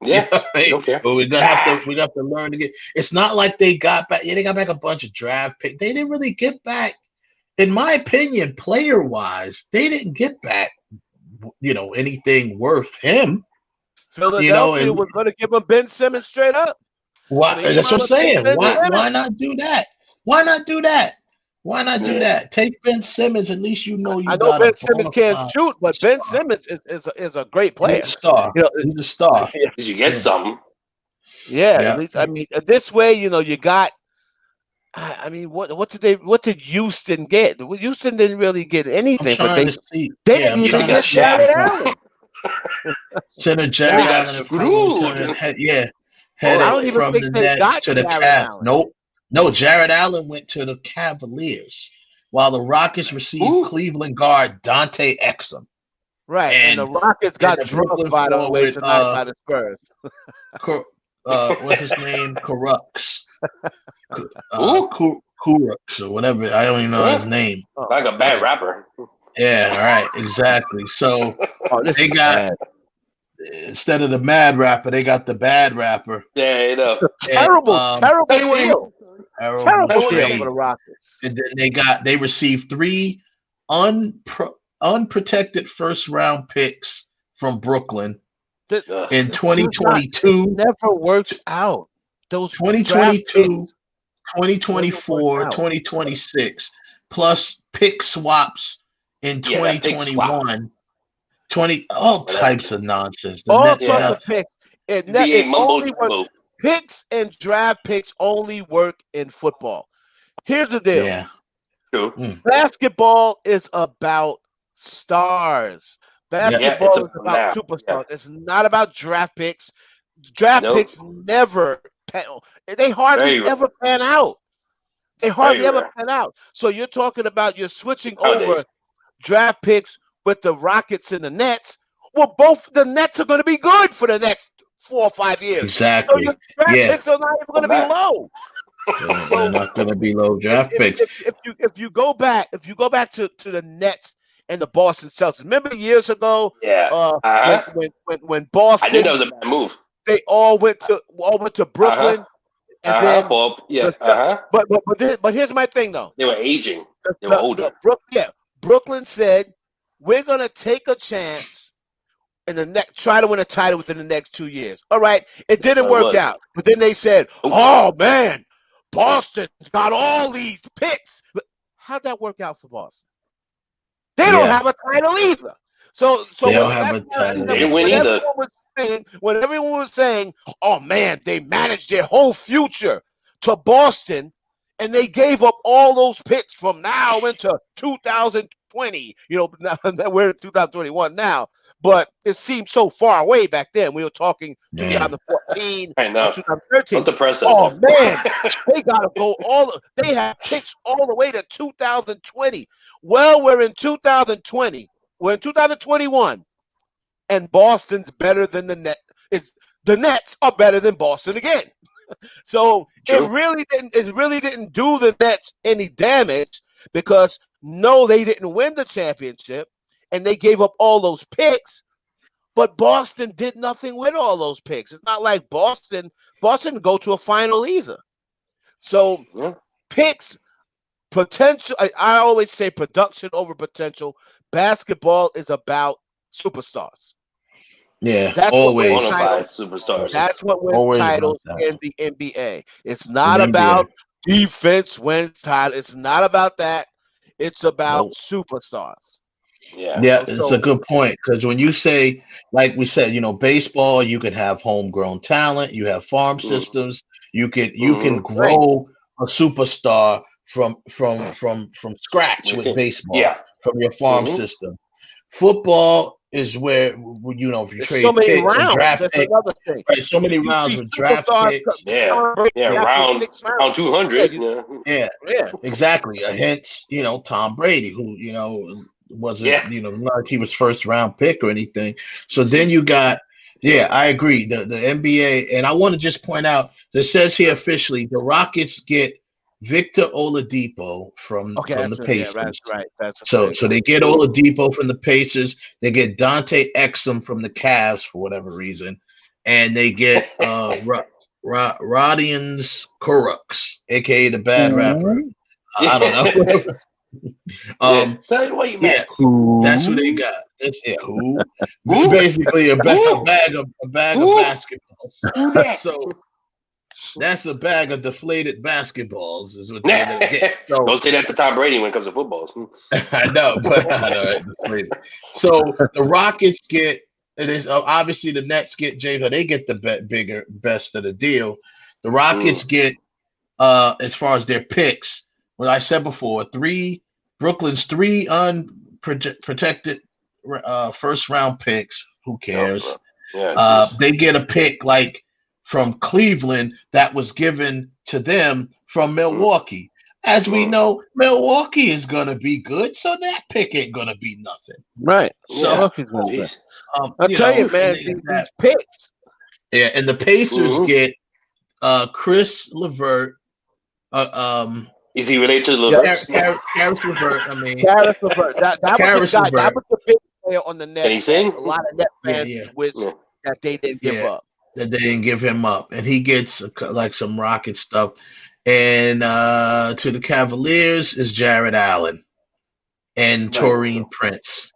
A: Yeah,
C: you know I mean?
A: Don't care.
C: But we have to learn to get. It's not like they got back. Yeah, they got back a bunch of draft picks. They didn't really get back, in my opinion, player wise. They didn't get back, anything worth him.
B: Philadelphia was going to give him Ben Simmons straight up.
C: Why? That's what I'm saying. Why not do that? Why not do that? Why not do that? Take Ben Simmons. At least I know
B: Ben Simmons can't shoot, but Ben Simmons is a great player.
C: He's a star. He's a star.
A: Did you get something?
B: Yeah, at least I mean this way, you got. I mean, what did Houston get? Houston didn't really get anything, but they didn't even get Jared Allen.
C: Center Jared Allen headed from the Nets to the Cavs. No, Jared Allen went to the Cavaliers, while the Rockets received Cleveland guard Dante Exum.
B: Right, and the Rockets got drunk by the way tonight by the Spurs.
C: What's his name? Kurux. Kurux or whatever. I don't even know his name.
A: Like a bad rapper.
C: Yeah, right, exactly. So they got instead of the mad rapper, they got the bad rapper.
A: Yeah, you know.
B: Terrible deal. Terrible deal
C: trade
B: for the Rockets.
C: And then they received 3 unprotected first round picks from Brooklyn in 2022.
B: Never works out. Those
C: 2022, 2024, 2026, plus pick swaps in 2021. All types of nonsense.
B: All types of picks. Picks and draft picks only work in football. Here's the deal.
C: Yeah.
B: Basketball is about stars. Basketball is about superstars. Yeah. It's not about draft picks. Draft picks never they hardly ever pan out. So you're talking about you're switching over draft picks with the Rockets and the Nets. Well, both the Nets are going to be good for the next 4 or 5 years.
C: Exactly.
B: So your draft picks are not even going to be low.
C: They're not going to be low draft picks.
B: If you go back to the Nets and the Boston Celtics, remember years ago?
A: Yeah.
B: When Boston,
A: I knew that was a bad move.
B: They all went to Brooklyn, and then but here's my thing though.
A: They were aging. They were older.
B: Brooklyn said we're gonna take a chance in the next, try to win a title within the next 2 years. All right, it didn't work out, but then they said, "Oh man, Boston's got all these picks." But how'd that work out for Boston? They don't have a title either. So
C: they don't have a title.
A: They didn't win either.
B: When everyone was saying, "Oh man, they managed their whole future to Boston, and they gave up all those picks from now into 2020." Now we're in 2021 now, but it seemed so far away back then. We were talking 2014, 2013. Oh man, they gotta go they have picks all the way to 2020. Well, we're in 2020. We're in 2021. And Boston's better than the Nets. The Nets are better than Boston again. So it really didn't do the Nets any damage because they didn't win the championship and they gave up all those picks. But Boston did nothing with all those picks. It's not like Boston didn't go to a final either. So
A: Yeah.
B: picks potential. I always say production over potential. Basketball is about superstars.
C: Yeah,
B: That's what wins
A: Bona
C: always,
A: fide
B: titles.
A: superstars.
B: That's what wins
C: always about
B: titles
C: that.
B: in the NBA. It's
C: In
B: not
C: NBA,
B: about defense wins titles. It's not about that. It's about
C: nope.
B: superstars.
A: Yeah.
C: Yeah, it's a
B: So
C: good point because when you say, like we said, baseball, you can have homegrown talent, you have farm
A: Mm.
C: systems, you can
A: Mm-hmm.
B: right.
C: grow a superstar from scratch with
A: Within.
C: baseball
A: Yeah.
C: from your farm
A: Mm-hmm.
C: system. Football is where if you
B: There's so
C: trade
B: many
C: picks and
B: rounds.
C: draft
B: That's
C: picks,
B: another thing.
C: right? So many
B: You
C: rounds
B: see
C: with draft
B: superstars
C: picks.
A: Yeah.
B: Tom Brady
A: Yeah.
B: after
A: Round
B: 6 rounds.
A: round 200. Yeah.
C: Yeah,
B: Yeah.
C: exactly. Hence, Tom Brady, who wasn't,
A: Yeah.
C: not like he was first round pick or anything. So then you got, yeah, I agree. The NBA, and I want to just point out that says here officially, the Rockets get Victor Oladipo from
B: Okay,
C: the
B: that's it. Yeah, that's
C: Pacers.
B: right. That's
C: So
B: very
C: so
B: good.
C: they get Oladipo from the Pacers. They get Dante Exum from the Cavs for whatever reason, and they get Rodions Kurucs, aka the bad rapper.
B: Who?
C: I don't know.
A: Yeah. Yeah.
C: um,
A: Tell you why you
C: yeah,
A: mad.
C: that's who they
B: Who?
C: got. That's who.
A: Who?
C: Basically
A: Who?
C: a bag of
A: Who?
C: basketballs.
A: Who that?
C: So that's a bag of deflated basketballs is what they're gonna get. So
A: Don't say that to Tom Brady when it comes to football.
C: I know, but I know right, deflated. So the Rockets get it is obviously the Nets get James. They get the bigger best of the deal. The Rockets
A: Mm.
C: get as far as their picks. Well, I said before, Brooklyn's three unprotected first round picks. Who
A: Oh, bro.
C: cares?
A: Yeah, jeez.
C: They get a pick like from Cleveland that was given to them from
A: Mm.
C: Milwaukee. As we
A: Mm.
C: know, Milwaukee is gonna be good, so that pick ain't gonna be nothing.
B: Right.
A: Yeah.
C: So,
B: Milwaukee's gonna be.
A: Jeez.
B: I'll tell you,
C: and
B: man,
C: they got that.
B: these picks.
C: Yeah, and the Pacers
A: Mm-hmm.
C: get Chris Levert,
A: Is he related to the
B: Yeah,
A: Leverts?
C: Karis Levert. I mean,
B: Karis LeVert. That was the
C: Karis
B: guy. That
C: Levert.
B: was the big player on the
A: Can he
B: Nets that
A: sing?
B: a lot of Net
C: Yeah,
B: fans
C: yeah,
B: wish
A: Yeah.
B: that they didn't give
C: yeah.
B: up.
C: That they didn't give him up, and he gets like some Rocket stuff. And to the Cavaliers is Jared Allen and
B: Right.
C: Taurine Prince.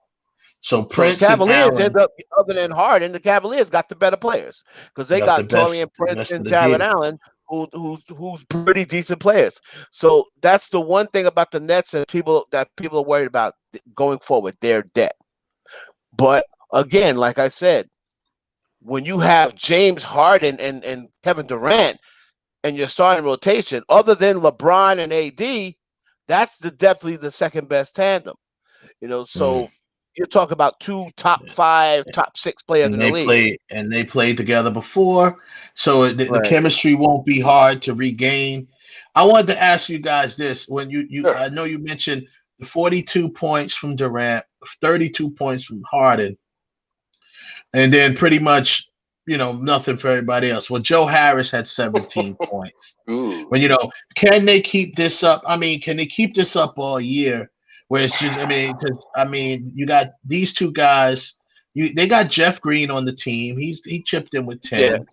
C: So
B: So the
C: Prince and
B: Cavaliers
C: Allen
B: end up, other than Harden, the Cavaliers got the better players because they
C: got the
B: got Torian Prince
C: best of
B: and
C: the
B: Jared
C: deal.
B: Allen, who's pretty decent players. So that's the one thing about the Nets that people are worried about going forward, their debt. But again, like I said, when you have James Harden and Kevin Durant and your starting rotation, other than LeBron and AD, that's definitely the second best tandem.
C: Mm.
B: So you're talking about two top 5, top 6 players
C: And
B: in the league.
C: they played together before, so the
B: Right.
C: chemistry won't be hard to regain. I wanted to ask you guys this: when
A: Sure.
C: I know you mentioned the 42 points from Durant, 32 points from Harden, and then pretty much nothing for everybody else. Well, Joe Harris had 17 points.
A: Ooh.
C: But can they keep this up? I mean, can they keep this up all year? Where it's just, because you got these two guys. They got Jeff Green on the team. He chipped in with 10.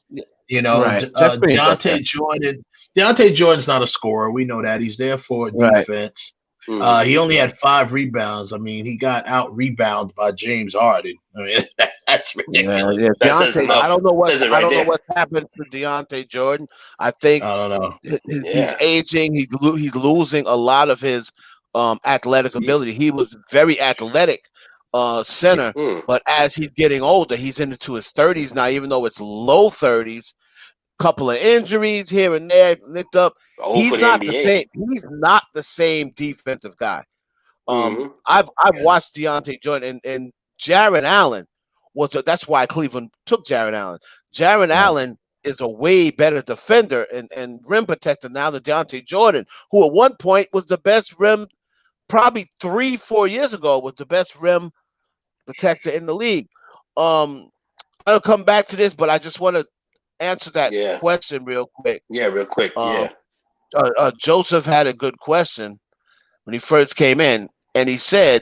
B: Yeah. Right. Jeff Green's okay.
C: Deontay Jordan. Deontay Jordan's not a scorer. We know that. He's there for
B: Right.
C: defense.
A: Mm-hmm.
C: He only had 5 rebounds. I mean, he got out rebounded by James Harden. I mean, that's ridiculous.
B: Yeah.
A: That says
B: Deontay,
A: enough.
B: I don't know
A: Says it right
B: I don't know
A: there.
B: what's happened to Deontay Jordan. I think
C: I don't know.
B: he's
A: Yeah.
B: aging. He's losing a lot of his athletic ability. He was very athletic center,
A: Mm.
B: but as he's getting older, he's into his 30s now. Even though it's low 30s, couple of injuries here and there, nicked up.
A: Old
B: He's
A: for the
B: not the
A: NBA.
B: same. He's not the same defensive guy.
A: Mm-hmm.
B: I've watched Deontay Jordan and Jared Allen that's why Cleveland took Jared Allen. Jared Allen is a way better defender and rim protector now than Deontay Jordan, who at one point was the best rim, probably 3-4 years ago, was the best rim protector in the league. I'll come back to this, but I just want to answer that question real quick.
A: Yeah, real quick.
B: Joseph had a good question when he first came in, and he said,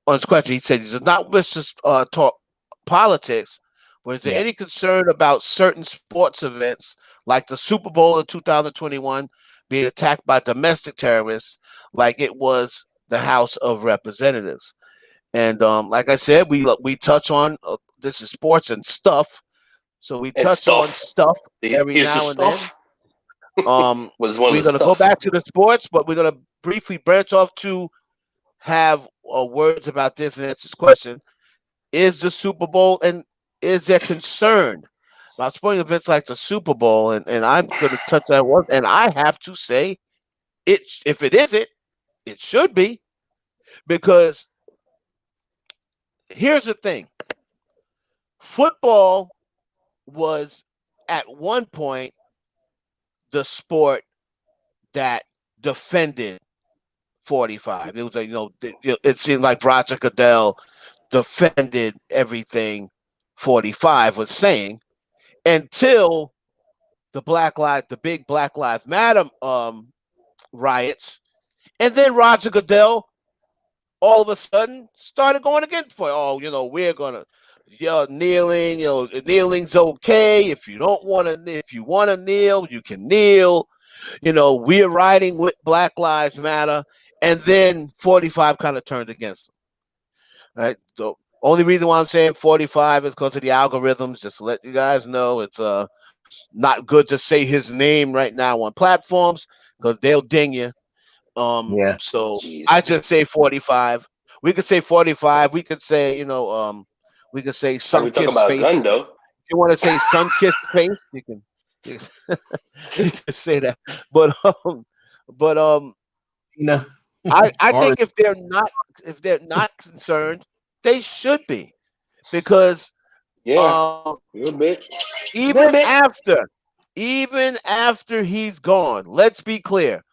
B: on his question, he said he does not wish to talk politics, But is there any concern about certain sports events like the Super Bowl in 2021 being attacked by domestic terrorists like it was the House of Representatives? And like I said, we touch on this is sports and stuff, so we
A: And
B: touch on
A: stuff.
B: stuff every
A: Here's the
B: now and then.
A: stuff. Was one
B: We're
A: of the
B: gonna go
A: stuff.
B: back to the sports, but we're gonna briefly branch off to have words about this and answer this question: is the Super Bowl and is there concern about sporting events like the Super Bowl? And I'm going to touch that one, and I have to say, if it isn't, it should be, because here's the thing: football was at one point the sport that defended 45. It was like, it seemed like Roger Goodell defended everything 45 was saying until the big Black Lives Matter riots, and then Roger Goodell all of a sudden started going against for we're gonna kneeling, kneeling's okay. If you want to kneel, you can kneel. We're riding with Black Lives Matter, and then 45 kind of turned against them. Right. So only reason why I'm saying 45 is because of the algorithms. Just to let you guys know, it's not good to say his name right now on platforms because they'll ding you. So
A: Jeez.
B: I just say 45. We could say 45. We could say, we could say
A: Are we talking
B: sun-kissed
A: about a
B: face.
A: gun, though?
B: If you want to say sun-kissed face, you can, you can say that. But
C: No.
B: I think if they're not concerned, they should be, because
A: Yeah, a little bit.
B: even after he's gone, let's be clear,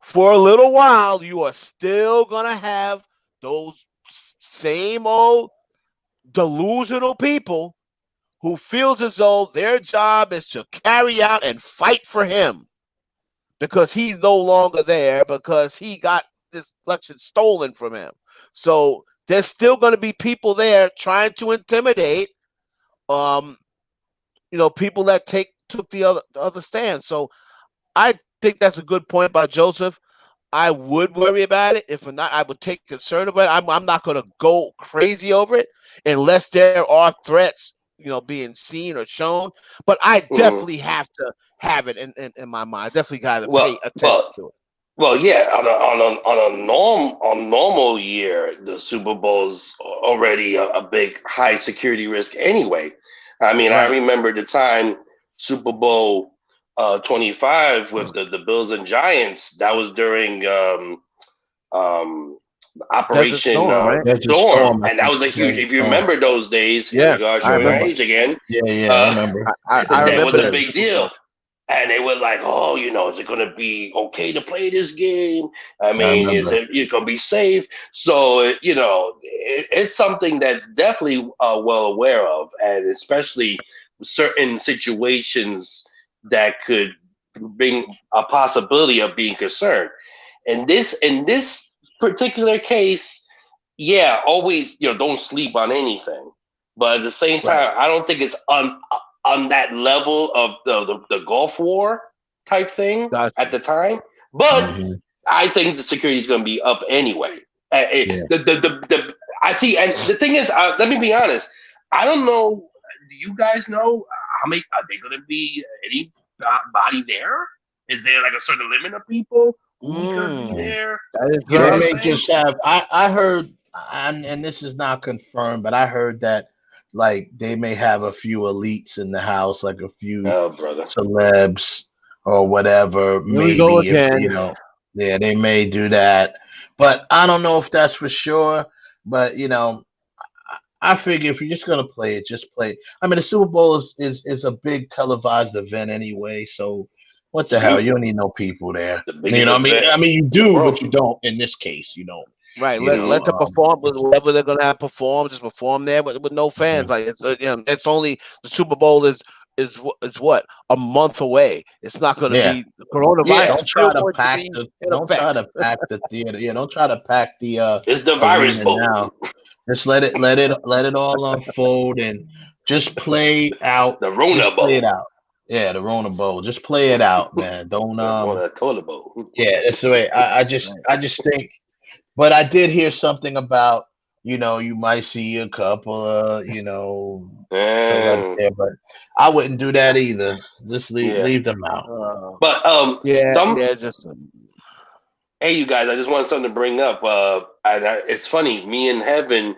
B: for a little while you are still gonna have those same old delusional people who feels as though their job is to carry out and fight for him because he's no longer there, because he got this election stolen from him. So there's still going to be people there trying to intimidate people that took the other stand. So I think that's a good point by Joseph. I would worry about it. If not, I would take concern about it. I'm not going to go crazy over it unless there are threats, being seen or shown. But I definitely have to have it in my mind. I definitely got to pay attention to it.
A: Well, yeah. On normal year, the Super Bowl's already a big high security risk anyway. I mean, I remember the time Super Bowl 25 with the Bills and Giants. That was during Operation Storm, and that was a huge. If you remember those days, here we go, showing our age again.
C: Yeah, I remember.
A: That was a big deal. And they were like, "Oh, is it going to be okay to play this game? I mean, is it going to be safe?" So, it's something that's definitely well aware of, and especially certain situations that could bring a possibility of being concerned. In this particular case, yeah, always don't sleep on anything. But at the same time, I don't think it's on that level of the Gulf War type thing at the time. But I think the security is going to be up anyway. I see, and the thing is, let me be honest. I don't know. Do you guys know how many are they going to be? Anybody there? Is there like a certain limit of people who's going to be there?
C: They may just have. I heard, and this is not confirmed, but I heard that like they may have a few elites in the house, like a few celebs or whatever.
B: Here we go again.
C: Yeah, they may do that, but I don't know if that's for sure. But I figure if you're just gonna play it, just play it. I mean, the Super Bowl is a big televised event anyway, so what the hell? You don't need no people there. I mean, you do, but you don't in this case. You don't.
B: Right, let them perform whatever they're gonna have perform. Just perform there with no fans. Like it's only the Super Bowl is what, a month away. It's not going to be the coronavirus.
C: Yeah, don't try to pack the theater. Yeah, don't try to pack the.
A: It's the virus bowl
C: now. Just let it all unfold, and Just play out.
A: The Rona
C: Just play it
A: Bowl.
C: out. Yeah, the Rona Bowl. Just play it out, man. Don't
A: The Rona Toilet Bowl.
C: Yeah, that's the way. I just think. But I did hear something about, you might see a couple of, somebody
A: And,
C: there, but I wouldn't do that either. Just leave
A: yeah.
C: leave them out.
A: But
B: yeah, just
A: hey, you guys, I just wanted something to bring up. It's funny. Me and Heaven,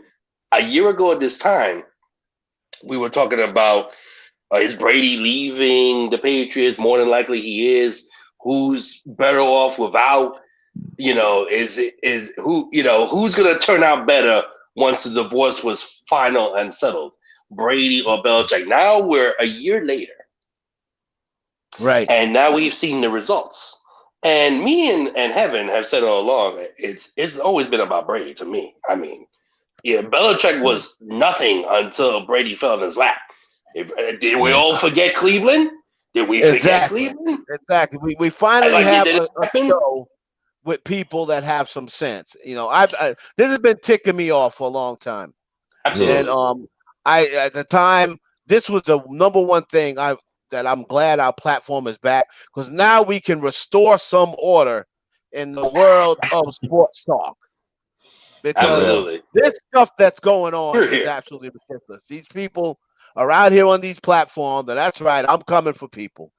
A: a year ago at this time, we were talking about is Brady leaving the Patriots? More than likely, he is. Who's better off without? Is who? Who's going to turn out better once the divorce was final and settled? Brady or Belichick? Now we're a year later,
B: right.
A: and now we've seen the results. And me and Heaven have said all along, it's always been about Brady to me. I mean, yeah, Belichick was nothing until Brady fell in his lap. Did we all forget Cleveland? Did we forget Cleveland?
B: Exactly. We finally have
A: did
B: a
A: it happen?
B: show with people that have some sense. This has been ticking me off for a long time.
A: Absolutely.
B: And I at the time, this was the number one thing that I'm glad our platform is back, because now we can restore some order in the world of sports talk. Because
A: Absolutely.
B: this stuff that's going on
A: We're
B: is
A: here.
B: absolutely ridiculous. These people are out here on these platforms, and that's right, I'm coming for people.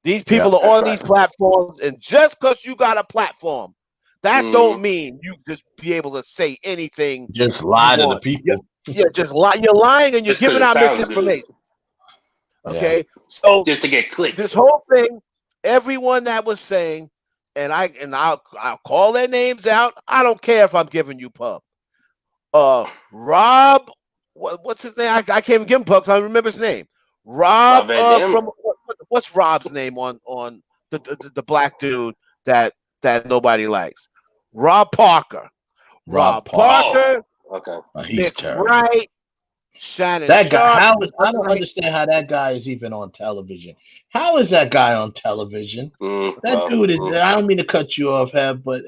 B: These people are on these platforms, and just because you got a platform, that don't mean you just be able to say anything.
C: Just lie to the people.
B: Just lie. You're lying, and you're
A: Just 'cause
B: giving
A: it
B: out
A: sounds
B: misinformation.
C: Yeah.
B: Okay, so
A: Just to get clicked.
B: this whole thing, everyone that was saying, and I'll call their names out. I don't care if I'm giving you pub. Rob, what's his name? I can't even give him pub because I don't remember his name. Rob
A: Van Dam.
B: from what's Rob's name on the black dude that nobody likes? Rob Parker. Rob Parker.
A: Oh, okay.
C: He's
B: Nick
C: terrible.
B: Wright. Shannon
C: That guy.
B: Sharp.
C: I don't understand how that guy is even on television. How is that guy on television? That dude is. I don't mean to cut you off, Heb, but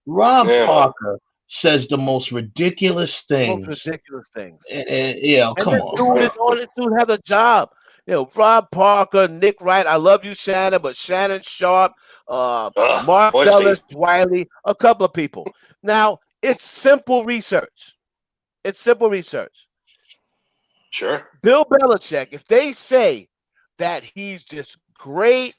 C: Rob Parker says the most ridiculous things. And come on.
B: This dude has a job. Rob Parker, Nick Wright. I love you, Shannon, but Shannon Sharp, Marcellus Wiley, a couple of people. Now, it's simple research.
A: Sure.
B: Bill Belichick, if they say that he's this great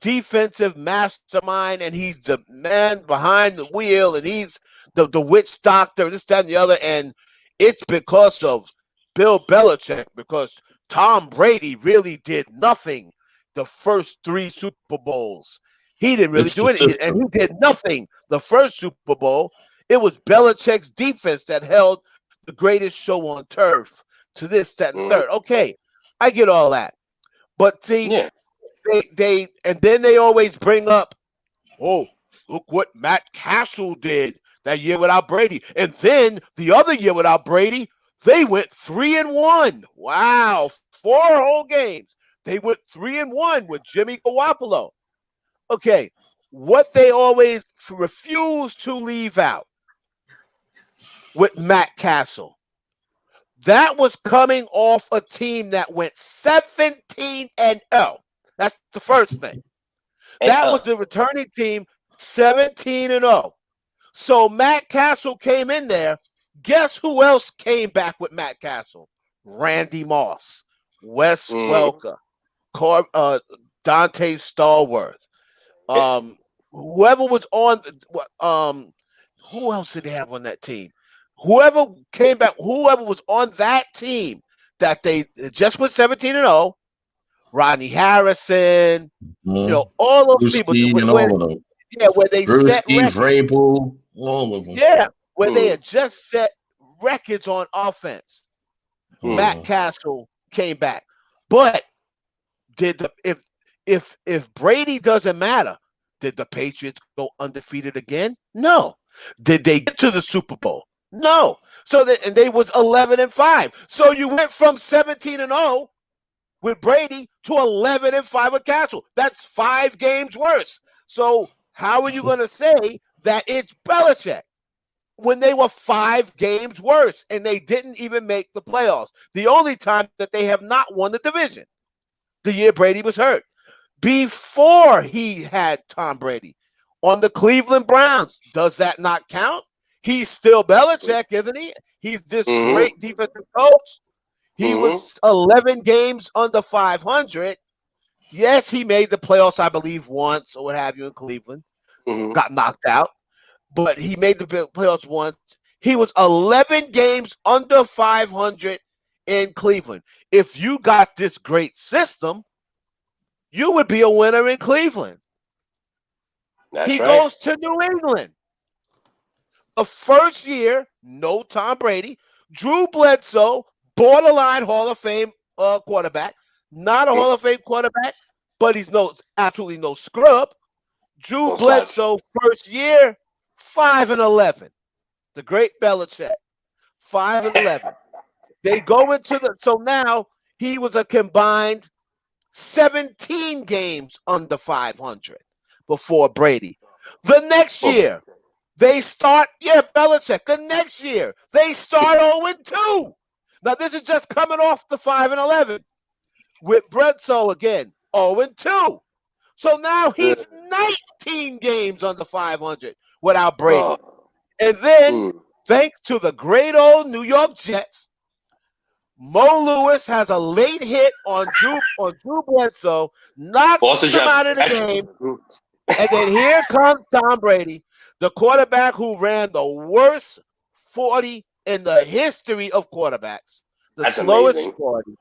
B: defensive mastermind and he's the man behind the wheel and he's the witch doctor, this, that, and the other, and it's because of Bill Belichick, because Tom Brady really did nothing the first 3 Super Bowls. He didn't really do anything, and he did nothing the first Super Bowl. It was Belichick's defense that held the greatest show on turf to this, that, and third. Okay, I get all that. But see, they and then they always bring up, oh, look what Matt Castle did that year without Brady. And then the other year without Brady, they went 3-1. Wow, 4 whole games. They went 3-1 with Jimmy Garoppolo. Okay, what they always refuse to leave out with Matt Castle, that was coming off a team that went 17-0. That's the first thing. That was the returning team, 17-0. So Matt Castle came in there. Guess who else came back with Matt Castle? Randy Moss, Wes Welker, Dante Stallworth. Whoever was on, who else did they have on that team? Whoever came back, whoever was on that team that they just went 17-0, Rodney Harrison, all those people.
C: All of them.
B: Yeah, where they set records.
C: Vrabel, all of them.
B: Yeah, where they had just set records on offense. Matt Castle came back. But if Brady doesn't matter, did the Patriots go undefeated again? No. Did they get to the Super Bowl? No. So they was 11-5. So you went from 17-0 with Brady to 11-5 with Castle. That's 5 games worse. So how are you going to say that it's Belichick? when they were 5 games worse, and they didn't even make the playoffs. The only time that they have not won the division, the year Brady was hurt. Before he had Tom Brady on the Cleveland Browns, does that not count? He's still Belichick, isn't he? He's this
A: Mm-hmm.
B: great defensive coach. He
A: Mm-hmm.
B: was 11 games under 500. Yes, he made the playoffs, I believe, once or what have you in Cleveland.
A: Mm-hmm.
B: Got knocked out, but he made the playoffs once. He was 11 games under 500 in Cleveland. If you got this great system, you would be a winner in Cleveland.
A: That's
B: He
A: right.
B: goes to New England. The first year, no Tom Brady. Drew Bledsoe, borderline Hall of Fame quarterback. Not a Hall of Fame quarterback, but he's absolutely no scrub. Drew
A: No slouch.
B: Bledsoe, first year, 5-11. The great Belichick, 5-11. They go into so now he was a combined 17 games under 500 before Brady. The next year, they start, Belichick. The next year, they start 0-2. Now, this is just coming off the 5-11 with Bledsoe again, 0-2. So now he's 19 games under 500 without Brady. And then, thanks to the great old New York Jets, Mo Lewis has a late hit on Drew Bledsoe, knocks him out of the game. And then here comes Tom Brady, the quarterback who ran the worst 40 in the history of quarterbacks.
A: That's slowest amazing.
B: 40.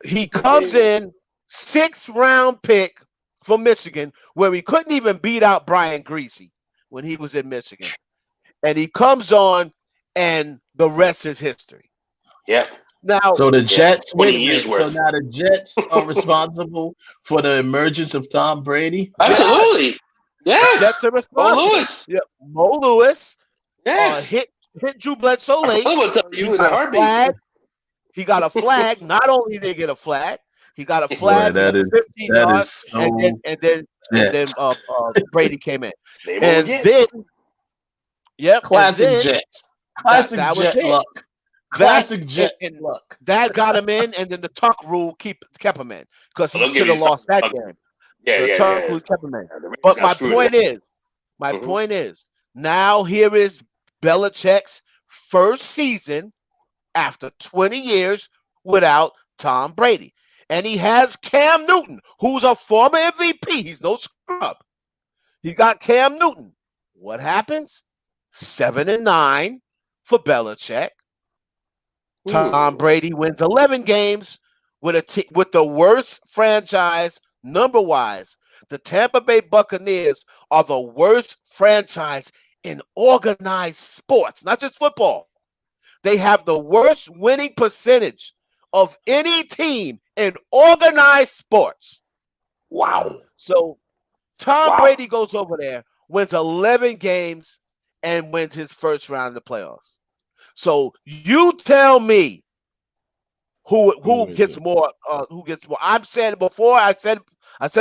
B: He comes in 6th-round pick from Michigan, where he couldn't even beat out Brian Griese when he was in Michigan. And he comes on, and the rest is history.
A: Yeah.
B: Now,
C: so the Jets, wait a minute.
A: Worth.
C: So now the Jets are responsible for the emergence of Tom Brady?
A: Absolutely. Yes.
B: The Jets are responsible.
A: Mo Lewis.
B: Yeah, Mo Lewis.
A: Yes.
B: Hit Drew Bledsoe late. He got a flag. Not only did he get a flag, he got a flag at 15 yards,
C: so
B: and then Brady came in. And then,
C: classic Jets. Classic
B: that
C: Jet
B: was
C: luck. Classic Jet luck.
B: That got him in, and then the tuck rule kept him in because he should have lost that game. The tuck rule kept him in. But my point is, now here is Belichick's first season after 20 years without Tom Brady. And he has Cam Newton, who's a former MVP. He's no scrub. He got Cam Newton. What happens? 7-9 for Belichick. Tom Brady wins 11 games with the worst franchise number-wise. The Tampa Bay Buccaneers are the worst franchise in organized sports, not just football. They have the worst winning percentage of any team in organized sports.
A: Wow.
B: So Tom Brady goes over there, wins 11 games, and wins his first round of the playoffs. So you tell me who gets more? Who gets more? I've said it before. I said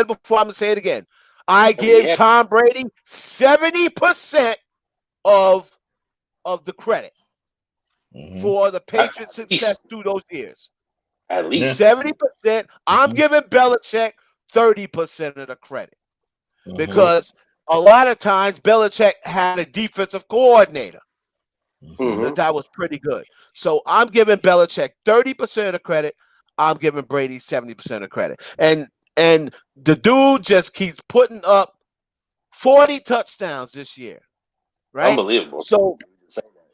B: before. I'm gonna say it again. I give Tom Brady 70% of the credit for the Patriots' success through those years.
A: At least
B: 70%. I'm giving Belichick 30% of the credit because a lot of times Belichick had a defensive coordinator. That was pretty good. So I'm giving Belichick 30% of the credit. I'm giving Brady 70% of credit. And the dude just keeps putting up 40 touchdowns this year. Right?
A: Unbelievable.
B: So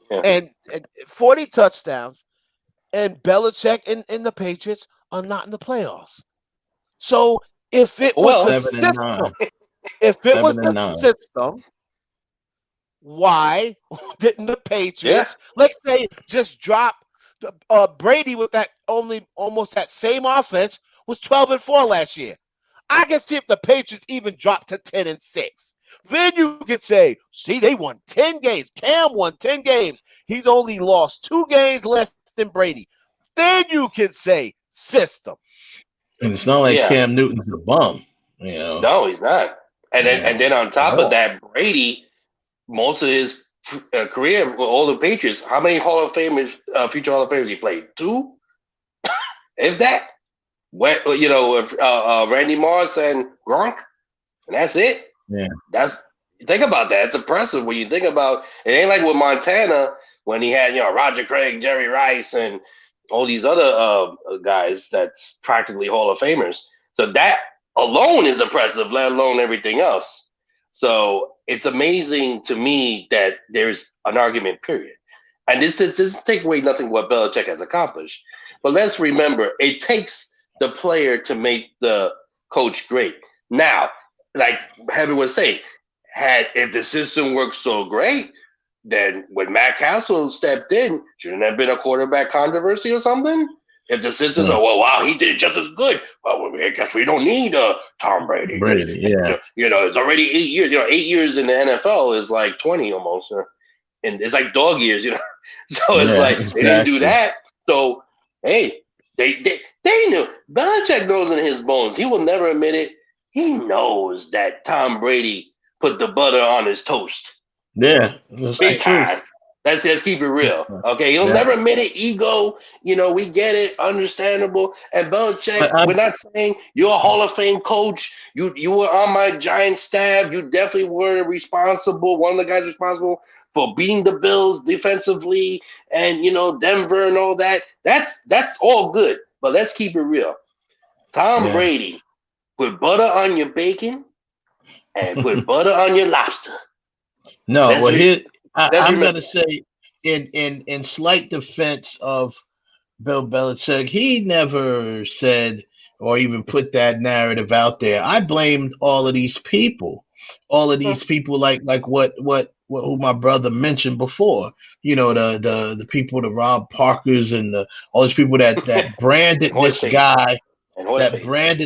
B: and 40 touchdowns, and Belichick and the Patriots are not in the playoffs. So if it was the system, why didn't the Patriots, let's say, just drop Brady with that almost that same offense was 12-4 last year? I can see if the Patriots even dropped to 10-6. Then you could say, see, they won 10 games. Cam won 10 games. He's only lost 2 games less than Brady. Then you can say system.
C: And it's not like Cam Newton's a bum. You know?
A: No, he's not. And then on top of that, Brady, most of his career with all the Patriots, how many Hall of Famers, future Hall of Famers he played? 2, if that. Randy Moss and Gronk, and that's it.
C: Yeah.
A: That's think about that. It's impressive when you think about it. Ain't like with Montana when he had Roger Craig, Jerry Rice, and all these other guys that's practically Hall of Famers. So that alone is impressive, let alone everything else. So it's amazing to me that there's an argument. Period. And this doesn't take away nothing what Belichick has accomplished. But let's remember, it takes the player to make the coach great. Now, like Heather was saying, if the system works so great, then when Matt Castle stepped in, shouldn't have been a quarterback controversy or something? If the system's, wow, he did just as good. Well, I guess we don't need Tom Brady.
C: Yeah.
A: It's already 8 years. 8 years in the NFL is like 20 almost. And it's like dog years, So it's like they didn't do that. So, hey, they knew. Belichick knows in his bones. He will never admit it. He knows that Tom Brady put the butter on his toast.
C: Yeah, that's
A: big time. Let's keep it real. Okay, he'll never admit it. Ego, we get it, understandable. And Belichick, we're not saying you're a Hall of Fame coach. You were on my Giant staff. You definitely were responsible. One of the guys responsible for beating the Bills defensively, and Denver and all that. That's all good. But let's keep it real. Tom Brady put butter on your bacon and put butter on your lobster.
C: No, I'm going to say in slight defense of Bill Belichick, he never said or even put that narrative out there. I blamed all of these people like what who my brother mentioned before. The people, the Rob Parkers and all these people that branded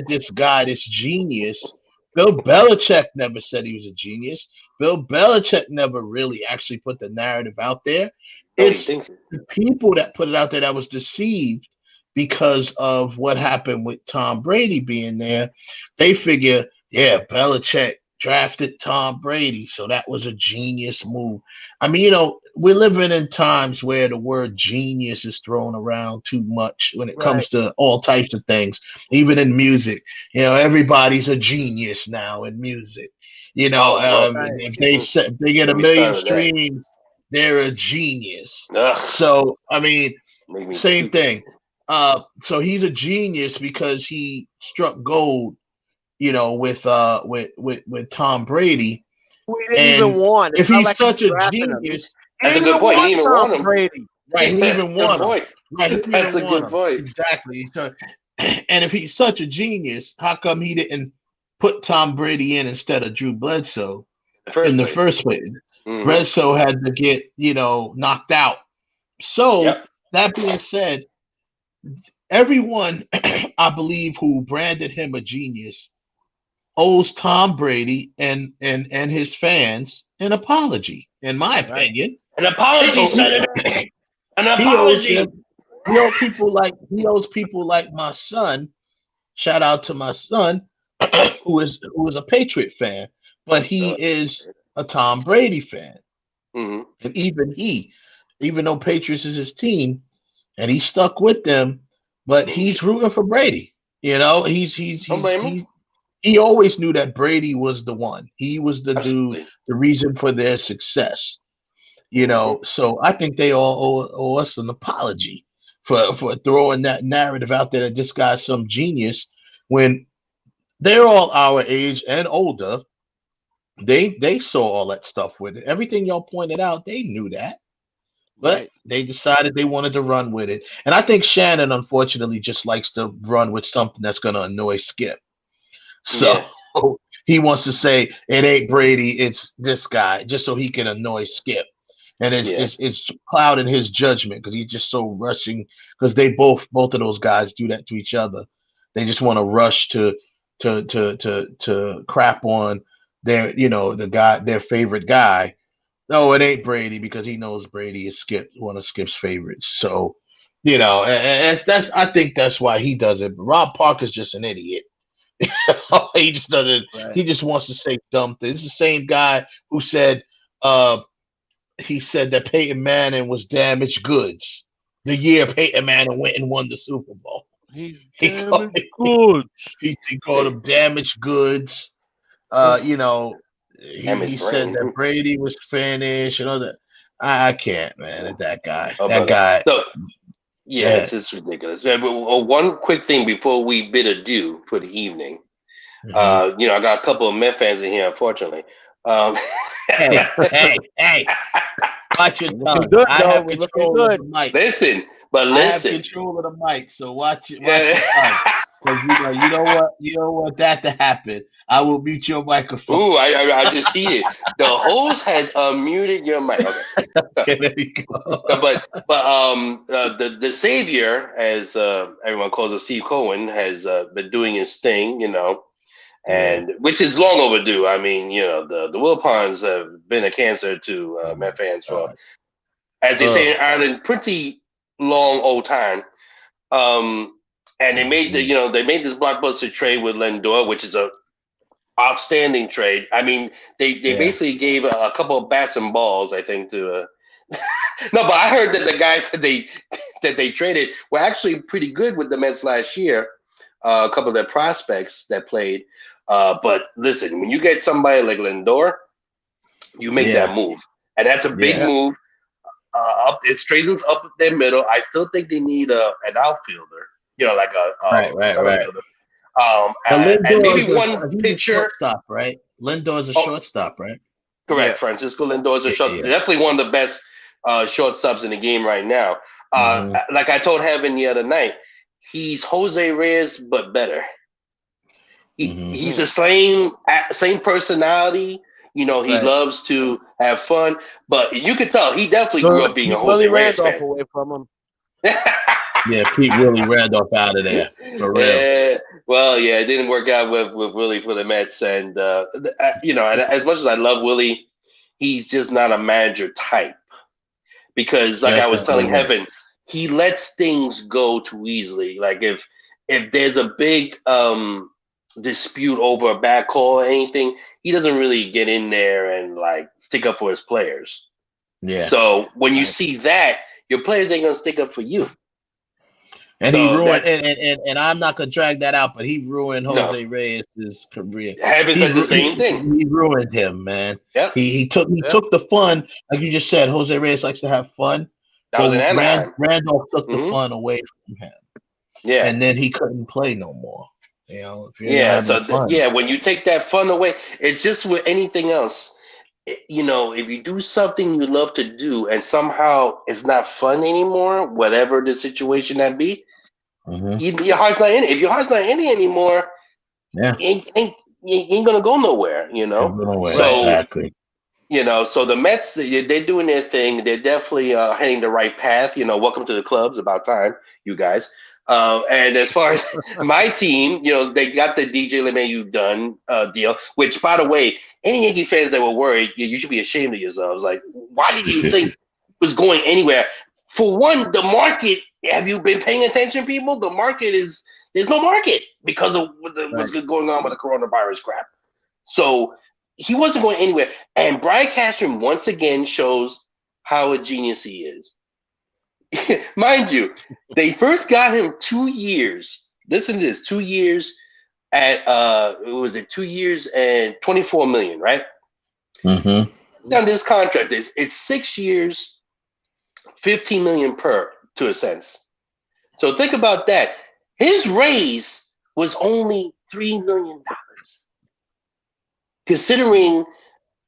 C: this guy, this genius. Bill Belichick never said he was a genius. Bill Belichick never really actually put the narrative out there. It's the people that put it out there that was deceived because of what happened with Tom Brady being there. They figure, Belichick drafted Tom Brady, so that was a genius move. I mean, we're living in times where the word genius is thrown around too much when it comes to all types of things, even in music. Everybody's a genius now in music. If they get 1 million streams, they're a genius. So, I mean, same thing. So he's a genius because he struck gold, with Tom Brady.
B: We didn't even want.
C: If he's such a genius,
A: that's a good point. He didn't even want him.
C: Brady. Right, he even won him. Right,
A: that's a good point.
C: Exactly. So, and if he's such a genius, how come he didn't put Tom Brady in instead of Drew Bledsoe in the first place? Mm-hmm. Bledsoe had to get, knocked out. So that being said, everyone, I believe, who branded him a genius owes Tom Brady and his fans an apology, in my opinion.
A: An apology, Senator. An apology.
C: He owes people like my son. Shout out to my son, who is a Patriot fan, but he is a Tom Brady fan.
A: Mm-hmm.
C: And even though Patriots is his team, and he stuck with them, but he's rooting for Brady. He always knew that Brady was the one. He was the dude, the reason for their success. So I think they all owe us an apology for throwing that narrative out there that this guy's some genius when they're all our age and older. They saw all that stuff with it. Everything y'all pointed out, they knew that. But they decided they wanted to run with it. And I think Shannon, unfortunately, just likes to run with something that's going to annoy Skip. So he wants to say it ain't Brady, it's this guy, just so he can annoy Skip. And it's clouding his judgment because he's just so rushing. Because they both of those guys do that to each other. They just want to rush to crap on their their favorite guy. No, it ain't Brady because he knows Brady is one of Skip's favorites. So, that's I think that's why he does it. But Rob Parker's just an idiot. He just doesn't. He just wants to say dumb things. It's the same guy who said, he said that Peyton Manning was damaged goods. The year Peyton Manning went and won the Super Bowl.
B: He's
C: He called,
B: damaged goods.
C: he called him damaged goods. You know,
A: Damn
C: he
A: his
C: said that
A: brain.
C: Brady was finished and all that. I can't, man. That guy.
A: Oh,
C: That
A: brother.
C: guy.
A: So, yeah,
C: Yeah.
A: it's just ridiculous. One quick thing before we bid adieu for the evening.
C: Mm-hmm.
A: I got a couple of Met fans in here, unfortunately.
C: Hey, hey. Watch your
B: We're looking
C: tongue.
B: good,
C: I
B: though.
C: have
B: We're looking
C: control of
B: good.
C: the mic.
A: Listen.
C: I have control of the mic, so watch your tongue. Because you know what that to happen. I will mute your microphone.
A: Ooh, I just see it. The host has unmuted your mic. Okay.
C: Okay, there you go.
A: The savior, as everyone calls him, Steve Cohen, has been doing his thing, and which is long overdue. I mean, the Wilpons have been a cancer to Met fans for, as they say in Ireland, pretty long old time. And they made they made this blockbuster trade with Lindor, which is a outstanding trade. I mean, they basically gave a couple of bats and balls, I think, to. No, but I heard that the guys that they traded were actually pretty good with the Mets last year. A couple of their prospects that played. But listen, when you get somebody like Lindor, you make that move, and that's a big move. It straightens up their middle. I still think they need an outfielder, like a center fielder. And maybe one pitcher.
C: Shortstop, right? Lindor's a shortstop, right?
A: Correct. Francisco Lindor's a short. Definitely one of the best shortstops in the game right now. Like I told Heaven the other night, he's Jose Reyes but better. He's the same personality. He loves to have fun, but you could tell he definitely grew up being a Jose Reyes fan.
B: Away from him.
C: Keep Willie Randolph out of there for real.
A: Well, it didn't work out with Willie for the Mets, and and as much as I love Willie, he's just not a manager type. Because, like I was telling Heaven, he lets things go too easily. Like if there's a big dispute over a bad call or anything, he doesn't really get in there and like stick up for his players. Yeah. So when you see that, your players ain't gonna stick up for you.
C: And he ruined, and I'm not gonna drag that out, but he ruined Jose Reyes' career.
A: Heaven said the same thing.
C: He ruined him, man.
A: Yeah.
C: He took the fun, like you just said. Jose Reyes likes to have fun.
A: That was in Anaheim.
C: Randolph took the fun away from him. Yeah. And then he couldn't play no more.
A: When you take that fun away, it's just with anything else. If you do something you love to do and somehow it's not fun anymore, whatever the situation that be, your heart's not in it. If your heart's not in it anymore, you ain't gonna go nowhere.
C: So exactly.
A: So the Mets, they're doing their thing. They're definitely heading the right path. Welcome to the club. It's about time, you guys. And as far as my team, they got the DJ LeMahieu done deal, which, by the way, any Yankee fans that were worried, you should be ashamed of yourselves. Like, why did you think it was going anywhere? For one, the market, have you been paying attention, people? The market there's no market because of what's going on with the coronavirus crap. So he wasn't going anywhere. And Brian Cashman once again shows how a genius he is. Mind you, they first got him 2 years. Listen to this: 2 years at 2 years and $24 million, right? Now this contract it's 6 years, $15 million per, to a sense. So think about that. His raise was only $3 million, considering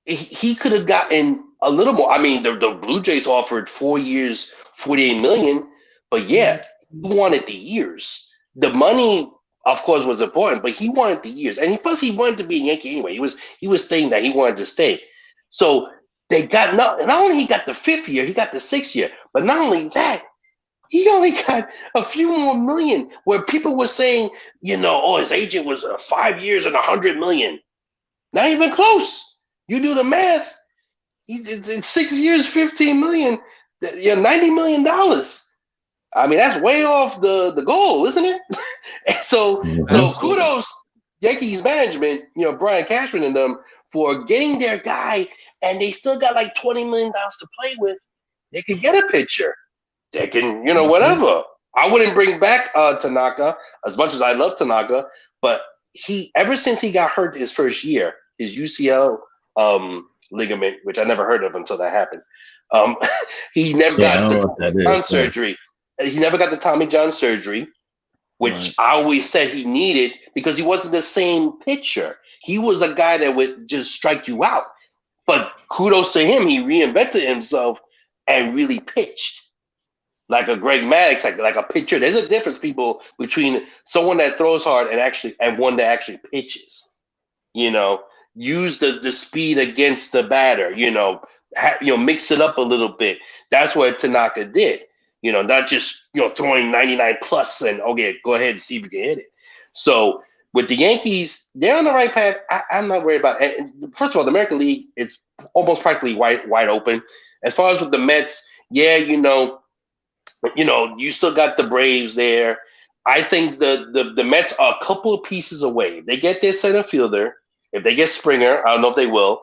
A: he could have gotten a little more. I mean, the Blue Jays offered 4 years, $48 million, but he wanted the years. The money, of course, was important, but he wanted the years, and plus he wanted to be a Yankee anyway. He was saying that he wanted to stay. So they got not only he got the 5th year, he got the 6th year, but not only that, he only got a few more million. Where people were saying, his agent was 5 years and $100 million. Not even close. You do the math. It's 6 years, $15 million. $90 million. I mean, that's way off the goal, isn't it? So kudos Yankees management, Brian Cashman and them, for getting their guy, and they still got like $20 million to play with. They can get a pitcher. They can, whatever. I wouldn't bring back Tanaka as much as I love Tanaka, but he ever since he got hurt his first year, his UCL ligament, which I never heard of until that happened. Um, he never
C: Yeah, I
A: got
C: don't
A: the
C: know what that
A: Tommy John
C: is. Yeah.
A: surgery. He never got the Tommy John surgery, which
B: Right.
A: I always said he needed because he wasn't the same pitcher. He was a guy that would just strike you out. But kudos to him, he reinvented himself and really pitched like a Greg Maddux, like a pitcher. There's a difference, people, between someone that throws hard and one that actually pitches. You know, use the speed against the batter. Mix it up a little bit. That's what Tanaka did. Not just throwing 99 plus and okay, go ahead and see if you can hit it. So with the Yankees, they're on the right path. I'm not worried about it. And first of all, the American League is almost practically wide open. As far as with the Mets, yeah, you still got the Braves there. I think the Mets are a couple of pieces away. They get their center fielder. If they get Springer, I don't know if they will,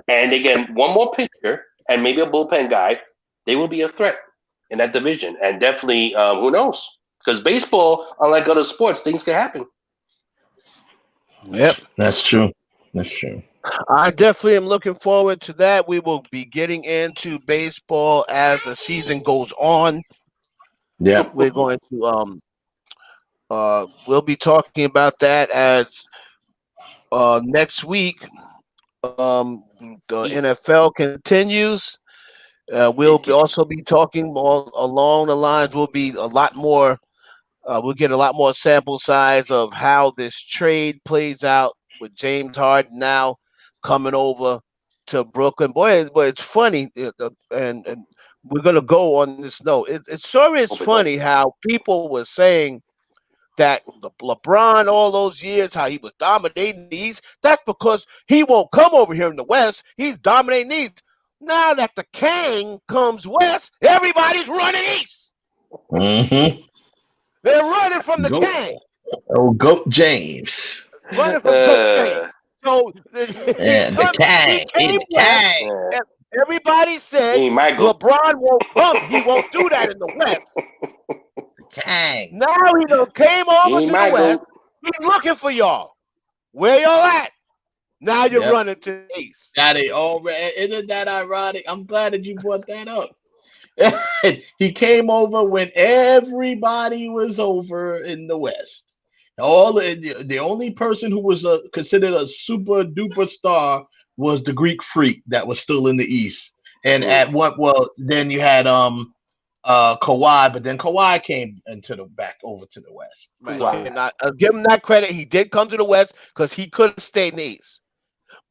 A: and they get one more pitcher and maybe a bullpen guy, they will be a threat in that division. And definitely, who knows? Because baseball, unlike other sports, things can happen.
B: Yep.
C: That's true. That's true.
B: I definitely am looking forward to that. We will be getting into baseball as the season goes on.
C: Yeah.
B: We're going to we'll be talking about that as next week. The NFL continues. We'll also be talking along the lines. We'll be a lot more. We'll get a lot more sample size of how this trade plays out with James Harden now coming over to Brooklyn. Boy, it's funny, and we're gonna go on this note. It's sure is funny how people were saying that LeBron all those years, how he was dominating these. That's because he won't come over here in the West. He's dominating these. Now that the King comes west, everybody's running east.
C: Mm-hmm.
B: They're running from the King.
C: Oh, Goat James.
B: Running from Goat James. So
C: the
B: he came west.
C: King.
B: Everybody said LeBron won't come. He won't do that in the West.
C: King.
B: Now he came over to the West. He's looking for y'all. Where y'all at? Now you're running to the East.
C: Got it already. Isn't that ironic? I'm glad that you brought that up. He came over when everybody was over in the West. The only person who was considered a super duper star was the Greek Freak that was still in the East. And then you had Kawhi, but then Kawhi came back over to the West.
B: Right. Wow. Give him that credit. He did come to the West because he could have stayed in the East.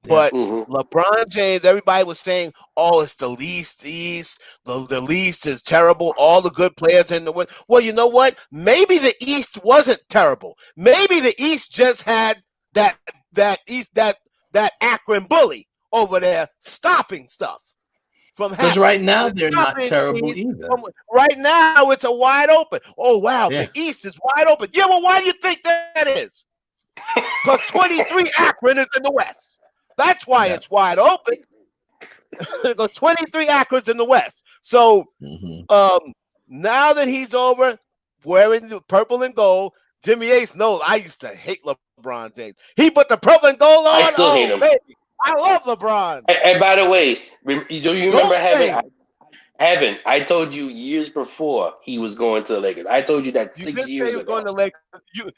B: But LeBron James, everybody was saying, "Oh, it's the least East. The least is terrible. All the good players in the West." Well, you know what? Maybe the East wasn't terrible. Maybe the East just had that Akron bully over there stopping stuff from happening.
C: Because right now they're not terrible either.
B: Right now it's a wide open. Oh wow, the East is wide open. Yeah, well, why do you think that is? Because 23 Akron is in the West. That's why it's wide open. Because 23 Akrons in the West. So now that he's over wearing the purple and gold, Jimmy Ace knows I used to hate LeBron James. He put the purple and gold on.
A: I still hate him.
B: Baby, I love LeBron.
A: And by the way, do you remember Heaven? I told you years before he was going to the Lakers. I told you that 6 years ago. Going to Lakers.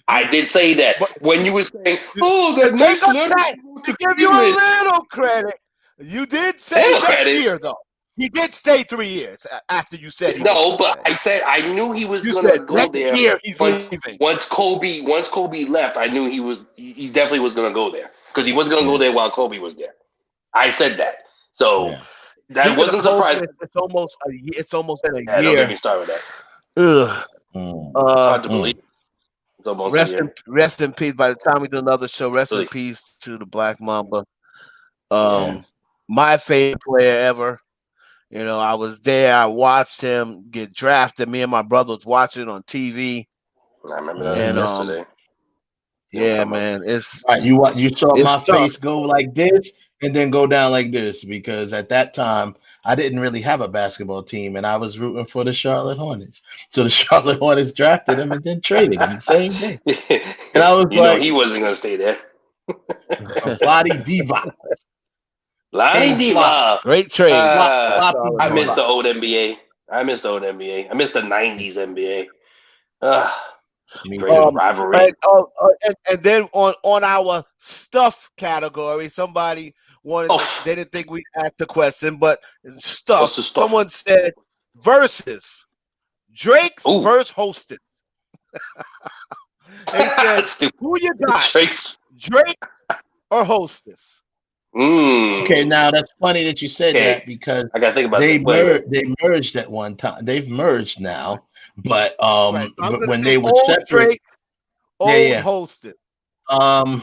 A: I did say that. But when you were saying, "Oh, that next level,"
B: to give you a little credit, you did say next year though. He did stay 3 years after you said he
A: no, but I said I knew he was going to go there.
B: Year he's leaving.
A: Once Kobe left, I knew he definitely was going to go there because he wasn't going to go there while Kobe was there. I said that. So that wasn't surprising.
B: It's almost been a year.
A: Don't get me started with that. Hard to believe.
B: Rest in peace. By the time we do another show, rest in peace to the Black Mamba. My favorite player ever. You know, I was there. I watched him get drafted. Me and my brother was watching on TV.
A: I remember that yesterday.
B: Yeah, man. It's
C: right, you saw my face go like this and then go down like this because at that time I didn't really have a basketball team and I was rooting for the Charlotte Hornets. So the Charlotte Hornets drafted him and then traded him the same day. And I was
A: You know
C: like,
A: he wasn't gonna stay there.
C: Flotty Diva.
A: Lani
C: King Flop.
A: Diva.
B: Great trade.
C: Floppy
A: I miss
C: Diva.
A: the old NBA. I miss the old NBA. I miss the '90s NBA.
C: Me
A: Great
C: too.
A: rivalry.
B: And then on our stuff category, somebody wanted.
A: Oh.
B: They didn't think we asked the question, but
A: What's
B: stuff.
A: the stuff?
B: Someone said versus Drake's
A: Ooh.
B: versus Hostess. They said, "Who you got,
A: Drake's.
B: Drake or Hostess?"
C: Okay, now that's funny that you said that because
A: I gotta think about
C: they
A: that.
C: they merged at one time. They've merged now, but
B: Right. So
C: but when they were
B: old
C: separate,
B: Drake, old
C: yeah.
B: Hostess.
A: I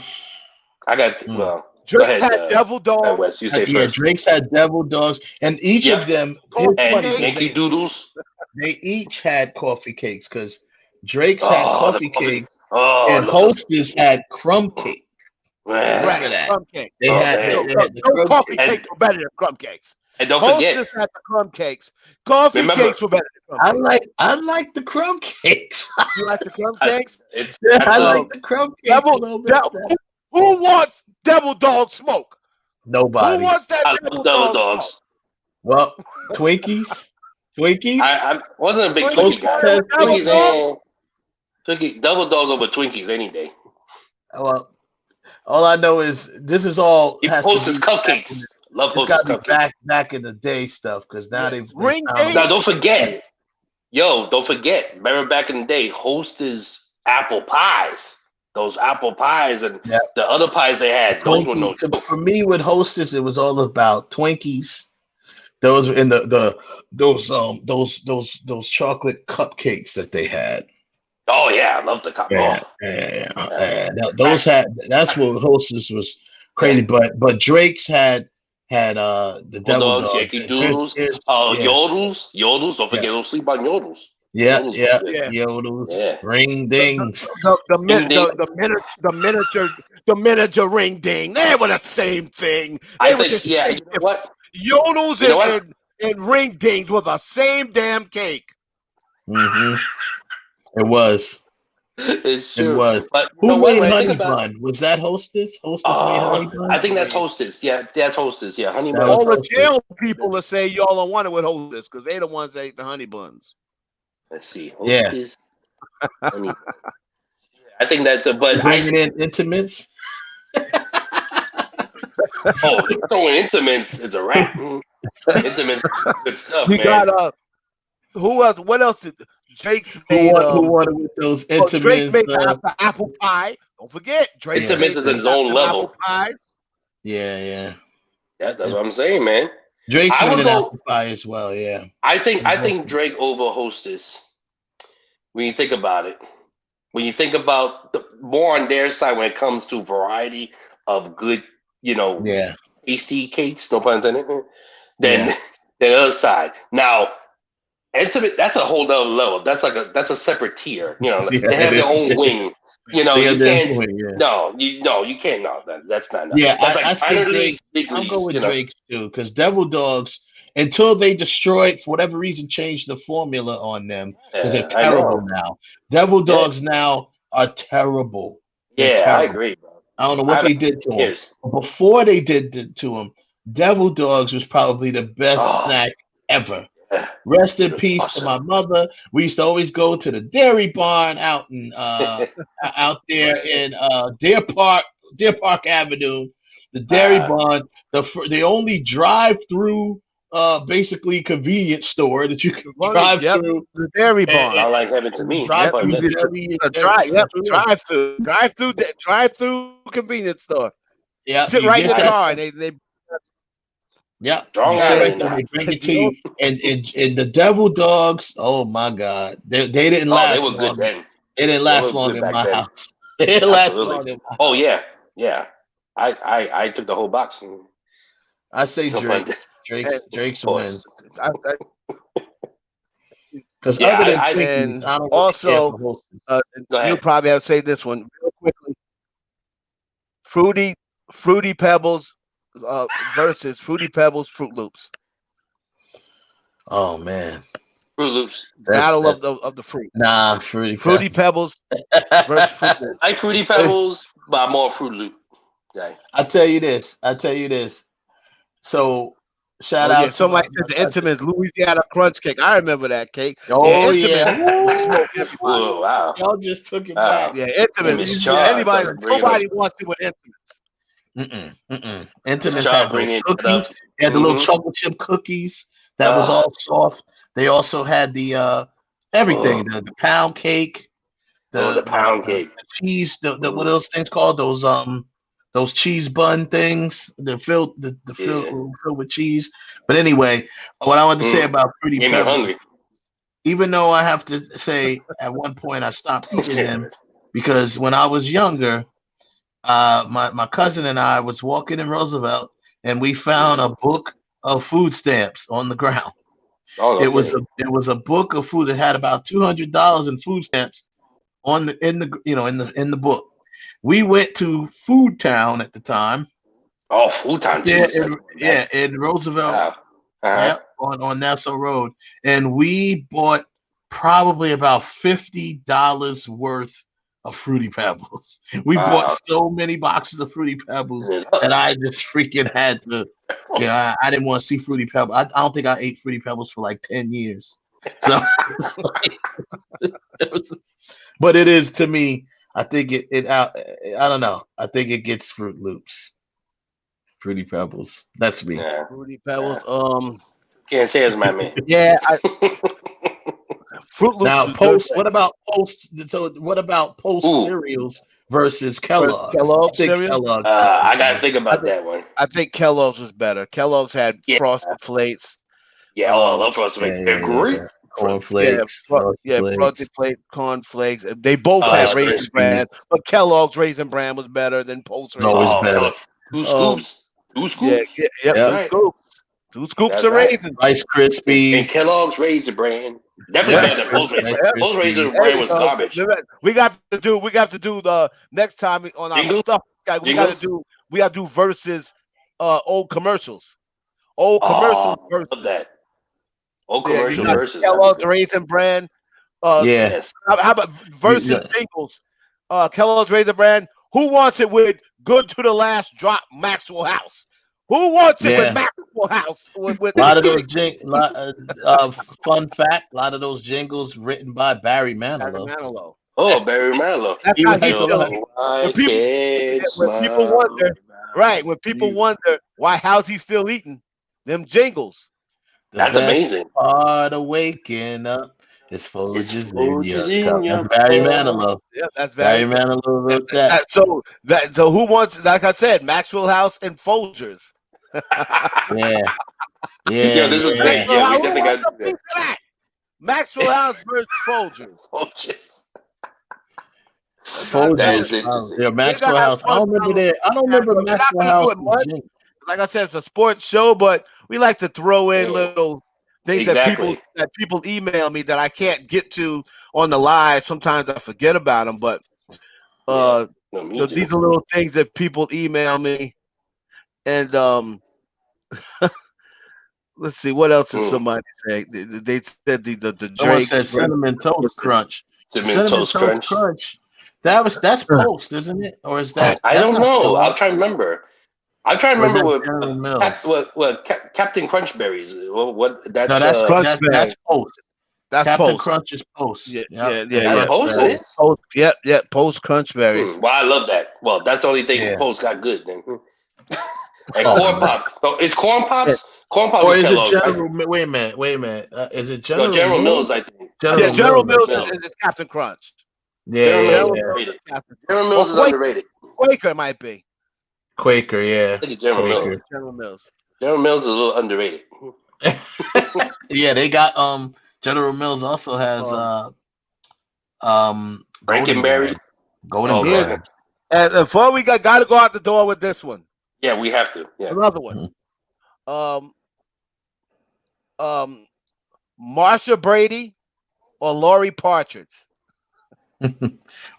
A: got well.
B: Drake
A: go ahead,
B: had Devil Dog.
A: Wes, you say
C: yeah,
A: first.
C: Drake's had Devil Dogs, and each of them,
A: And
C: funny,
A: Yankee Doodles.
C: they each had coffee cakes because Drake's had coffee cakes and
A: the
C: Hostess had crumb cake.
A: Man.
C: Remember that?
B: Crumb cake.
C: They had the crumb
B: coffee
C: cake.
B: cakes were better than crumb cakes.
A: And don't
B: Hostess
A: forget,
B: had the crumb cakes. Coffee cakes were better than crumb cakes.
C: I like the crumb cakes.
B: You like the crumb cakes?
C: I like the crumb cakes a little bit.
B: Who wants Devil Dog smoke?
C: Nobody.
B: Who wants that Devil Dog
A: Dogs?
B: Smoke?
C: Well, Twinkies.
A: I wasn't a big Twinkie guy. Twinkie, Double Dogs over Twinkies any day.
C: Well, all I know is this is all
A: has Hostess to be cupcakes. Love Hostess cupcakes.
C: Be back in the day stuff because now they've
B: ring.
A: Now don't forget, don't forget. Remember back in the day, Hostess apple pies. Those apple pies and the other pies they had. Those were no joke.
C: For me, with Hostess, it was all about Twinkies. Those in those chocolate cupcakes that they had.
A: Oh yeah, I love the cup.
C: Yeah. Those that's what Hostess was crazy. But Drake's had the Devil Dogs,
A: Yankee Doodles, Yodels. Don't forget, don't sleep on Yodels.
C: Yodels, ring dings.
B: The miniature ring ding. They were the same thing. They were just
A: you know what?
B: Yodels and ring dings were the same damn cake.
C: Mm-hmm. It was.
A: It's true.
C: It was.
A: But
C: who made honey bun? Was that Hostess? Hostess made honey bun?
A: I think that's Hostess. Yeah, that's Hostess. Yeah, honey bun.
B: All the jail people will say y'all don't want it with Hostess because they the ones that ate the honey buns.
A: Let's see. Hostess, honey. I think that's a. But
C: bringing in intimates.
A: Throwing intimates is a wrap. Intimates, good stuff,
B: you
A: man.
B: Got who else? What else? Drake's
C: made. Who wanted with those intimates?
B: Drake made the apple pie. Don't forget, Drake.
A: Intimates is his own level.
B: Apple pies.
C: Yeah.
A: That's what I'm saying, man.
C: Drake's made an apple pie as well. Yeah.
A: I think Drake over Hostess. When you think about it, when you think about more on their side when it comes to variety of good, tasty cakes, no pun intended, than the other side. Now, intimate, that's a whole other level. That's a separate tier. They have their own wing. You can't. No, you can't. No, that's not.
C: Yeah,
A: that's
C: I see Drake. I'm going with Drake's too because Devil Dogs, until they destroyed for whatever reason, changed the formula on them because they're terrible now. Devil Dogs now are terrible.
A: They're terrible. I agree, bro.
C: I don't know what they did to them. Before they did to them, Devil Dogs was probably the best snack ever. Rest in peace to my mother. We used to always go to the Dairy Barn out there in Deer Park Avenue. The Dairy Barn, the only drive-through basically convenience store that you can drive through.
B: The Dairy Barn.
A: I like heaven to me.
B: Drive-through convenience store.
C: Yeah,
B: sit right in the car. They
C: yeah, they bring it to you. And the Devil Dogs, oh my God, they didn't last.
A: They were good then.
C: They didn't last long in my house. They didn't last long in my house.
A: Oh yeah. I took the whole box.
C: I say Drake's wins. Because
B: also, you probably have to say this one real quickly. Fruity Pebbles versus Fruity Pebbles, Fruit Loops.
C: Oh man,
A: Fruit Loops.
B: Battle
C: that,
B: of the fruit.
C: nah,
B: Fruity Pebbles versus Fruit Loops.
A: I like Fruity Pebbles, but I'm more Fruit Loop guy.
C: I tell you this. So shout
B: Oh yeah,
C: out to
B: somebody
C: my
B: said the
C: cousin.
B: Intimates Louisiana Crunch Cake. I remember that cake. Yeah,
C: Oh
B: Intimates
C: yeah. Woo!
B: smoke everybody.
A: Oh wow,
C: Y'all just took it
A: wow.
C: back.
B: Yeah,
A: Hey,
B: Intimates.
A: Miss
B: Yeah,
A: Shaw
B: anybody,
A: started bringing up.
B: nobody wants it with Intimates.
A: Miss
C: Intimates
A: Shaw
C: had those
A: bringing that up.
C: cookies. They had the little
A: Mm-hmm.
C: chocolate chip cookies that was all soft. They also had the everything, the pound cake,
A: The pound
C: the
A: cake.
C: cheese, the what else things called? Those cheese bun things. They're filled
A: Yeah.
C: filled with cheese. But anyway, what I want to say
A: Mm.
C: about Fruity
A: Made me
C: Pebbles,
A: hungry.
C: even though I have to say at one point I stopped eating them because when I was younger, my cousin and I was walking in Roosevelt and we found a book of food stamps on the ground.
A: Oh,
C: It
A: no
C: was
A: kidding.
C: a book of food that had about $200 in food stamps on the in the book. We went to Food Town at the time.
A: Oh, Food Town
C: Yeah,
A: cheese. That's
C: in Roosevelt.
A: wow. Uh-huh.
C: Yep, on Nassau Road, and we bought probably about $50 worth of Fruity Pebbles. We bought
A: Wow.
C: so many boxes of Fruity Pebbles
A: And
C: that I just freaking had to. I didn't want to see Fruity Pebbles. I don't think I ate Fruity Pebbles for like 10 years. So, it's like, it was, but it is to me. I think it out. I don't know. I think it gets Fruit Loops, Fruity Pebbles. That's me.
A: Yeah.
B: Fruity Pebbles.
A: Can't say as my man.
B: Yeah, Fruit Loops
C: Now,
B: is good.
C: post. What about post? So, what about post
A: Ooh.
C: cereals versus
B: Versus
C: Kellogg's? I
B: Kellogg's
C: think
B: cereal.
C: Kellogg's.
A: I gotta think
B: I
A: about
B: think
A: that one.
B: I think Kellogg's was better. Kellogg's had
A: Yeah.
B: Frosted Flakes.
A: Yeah. Oh, I love Frosted Flakes. They're great.
C: Yeah. Cornflakes, Frosted
B: Frosted
C: Flakes.
B: Flakes, cornflakes. They both had
C: Rice
B: Raisin
C: Krispies.
B: Bran, but Kellogg's Raisin Bran was better than Post
C: It's
B: Raisin
C: always
A: Oh,
B: Bran.
C: better.
A: two
B: Um,
A: scoops. Two
B: yeah,
A: scoops.
B: yep,
A: That's
C: Yep.
B: two
A: right.
B: scoops,
A: That's
B: of
A: right.
B: raisins.
C: Rice
A: And
C: Krispies.
A: Kellogg's Raisin Bran. Definitely
B: Yeah,
A: better than Post Raisin.
C: Rice
B: yeah.
A: Post
C: Krispies.
A: Raisin
B: There
A: Bran
B: we
A: was
B: go.
A: garbage.
B: We got to do the next time on our
A: Jingles?
B: stuff.
A: Jingles?
B: We got to do versus old commercials. Old
A: Oh,
B: commercials
A: I love
B: versus.
A: that. Old
B: Yeah, you
A: commercial
B: got
A: versus. That'd be
B: Kellogg's
A: good.
B: Raisin Bran. Uh,
C: Yeah.
A: Yes.
B: how about versus
C: You-
B: Jingles? Kellogg's Raisin Bran. Who wants it with good to the last drop Maxwell House? Who wants it with
C: Yeah.
B: Maxwell House? With
C: A lot of those fun fact. A lot of those jingles written by Barry
B: Barry
C: Manilow.
B: Manilow.
A: Oh, Barry Manilow.
B: That's
C: He
B: how he
C: writes a
B: still
C: lot.
B: eats.
A: No, I
B: When people
A: can't
B: when people
A: smile.
B: wonder, right? When people wonder why how's he still eating them jingles?
C: The
A: That's
C: best
A: amazing.
C: part of waking up is
A: It's
C: Folgers in your
A: Folgers in
C: cup.
A: your
C: That's Barry
A: cup.
C: Manilow.
B: Yeah, that's
C: Barry
B: very.
C: Manilow wrote that.
B: So who wants? Like I said, Maxwell House and Folgers.
C: Yeah,
A: Yo,
C: yeah,
A: this is
C: yeah.
A: great.
B: Maxwell
A: Yeah,
B: House,
A: we
B: who
A: definitely
B: wants
A: got
B: a
A: to do
B: piece
A: that.
B: of that? Maxwell House versus Folgers.
A: Folgers.
B: That's what I'm
A: That
B: telling
C: Folgers.
A: is
B: you.
A: interesting.
C: Yeah,
B: We
C: Maxwell
B: gotta have
C: House. I
B: fun
C: don't remember
B: down
C: that. I don't
B: on-
C: remember
B: We're not
C: Maxwell
B: gonna do
C: House.
B: it much. Like I said, it's a sports show, but we like to throw in
A: Yeah,
B: little things
A: exactly.
B: that people email me that I can't get to on the live. Sometimes I forget about them, but
A: Yeah. No, me too.
B: these are little things that people email me. And let's see, what else did somebody say? They said the
C: Someone
B: Drake's
C: said cinnamon toast crunch.
A: Cinnamon
C: Cinnamon
A: Toast
C: toast
A: Crunch.
C: crunch. That's Post, isn't it? Or is
A: I
C: that's
A: don't
C: not
A: know. I'll
C: Kellogg?
A: try to remember. I'm trying to
C: Or is
A: remember
C: that
A: what
C: General Mills?
A: Captain Crunchberries. What
C: No,
A: that's
C: that's
B: Crunch
C: that's
B: Bag.
C: that's Post.
B: That's
C: Captain
B: Post.
C: Crunch is Post.
B: Yeah,
C: Yep.
B: yeah,
A: that's
B: yeah.
A: Post. It is.
B: Post, Post Crunch Berries.
A: Well, I love that. Well, that's the only thing
C: Yeah.
A: Post got good. Then. And
C: Oh,
A: Corn
C: man.
A: Pops. So is Corn Pops? Corn Pops
C: Or
A: is
C: is it
A: Kellogg's, right?
C: General? Wait a minute. Is it
A: No,
C: General
A: General
C: Mills?
A: Mills. I think.
B: Yeah, General
C: Mills.
B: Mills is Captain Crunch.
C: Yeah,
A: General
C: yeah,
A: Mills is
C: yeah.
A: underrated.
B: Captain Crunch.
A: General Mills is underrated.
B: Quaker might be.
C: Quaker, yeah.
A: I think it's General
C: Quaker.
A: Mills.
B: General Mills.
A: General Mills is a little underrated.
C: Yeah, they got General Mills also has Golden
A: Frankenberry.
C: Graham. Golden
A: Oh,
B: Here-
C: Graham.
B: And before we got to go out the door with this one.
A: Yeah, we have to. Yeah.
B: Another one. Marsha Brady or Lori Partridge?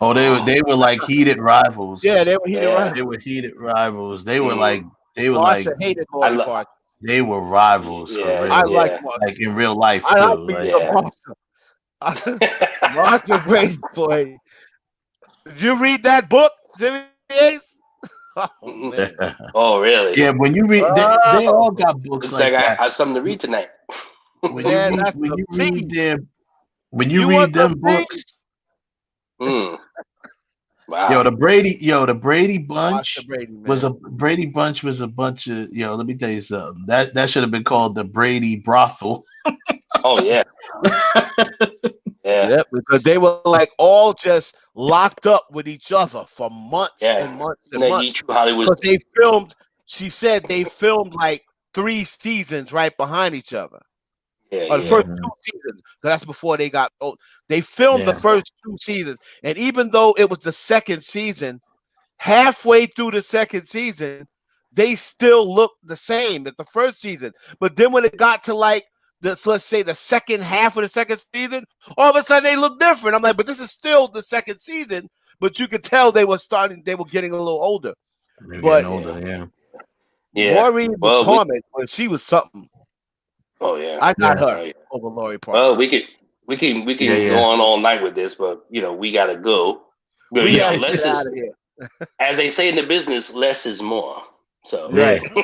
C: Oh, they were like heated rivals.
B: Yeah, they were heated
A: Yeah.
B: right.
C: They were heated rivals. They were like they were
B: Marsha
C: like
B: hated
A: I
B: Lori
A: love.
B: Parton.
C: they were rivals for
A: Yeah,
B: I
C: real,
B: like
A: yeah,
B: Marsha.
C: like in real life
B: I like
C: too.
B: me
C: Like
B: some
A: yeah.
B: Marsha. Marsha Brady, boy. Did you read that book, Jimmy Ace? Oh man.
A: Oh, really?
C: yeah, when you read, they all
B: Oh
C: got books
A: Looks like
C: like
A: I
C: that.
A: have something to read tonight.
B: man, that's
C: When
B: the
C: you read
B: tea.
C: their when you
B: You want
C: read
B: some
C: them
B: tea?
C: books,
A: Mm,
C: yo,
A: wow.
C: the Brady
B: Marsha
C: Bunch
B: Brady, man.
C: was a bunch of let me tell you something. That should have been called the Brady Brothel.
A: Oh, yeah, yeah,
B: Yep, because they were like all just locked up with each other for months
A: yeah.
B: and months and
A: No, you
B: months.
A: true Hollywood.
B: Because they filmed, she said they filmed like 3 seasons right behind each other.
A: Yeah,
B: Or the
A: yeah,
B: first
C: Mhm.
B: 2 seasons. That's before they got old. They filmed the
C: Yeah,
B: first 2 seasons. And even though it was the second season, halfway through the second season, they still looked the same as the first season. But then when it got to like let's say the second half of the second season, all of a sudden they look different. I'm like, but this is still the second season. But you could tell they were getting a little older.
C: they're getting
B: But
A: yeah,
C: older. Yeah,
A: yeah.
B: Maureen
A: Well, we.
B: McCormick, well, she was something.
A: Oh, yeah.
B: I got
C: yeah,
B: her
A: Oh, yeah.
B: over Lori
A: Well,
B: Partridge.
A: we
C: yeah,
A: can go
C: yeah.
A: on all night with this, but we gotta go. But
B: We got to
A: less
B: get out
A: is,
B: of here.
A: as they say in the business, less is more. So,
B: Right.
C: Yeah.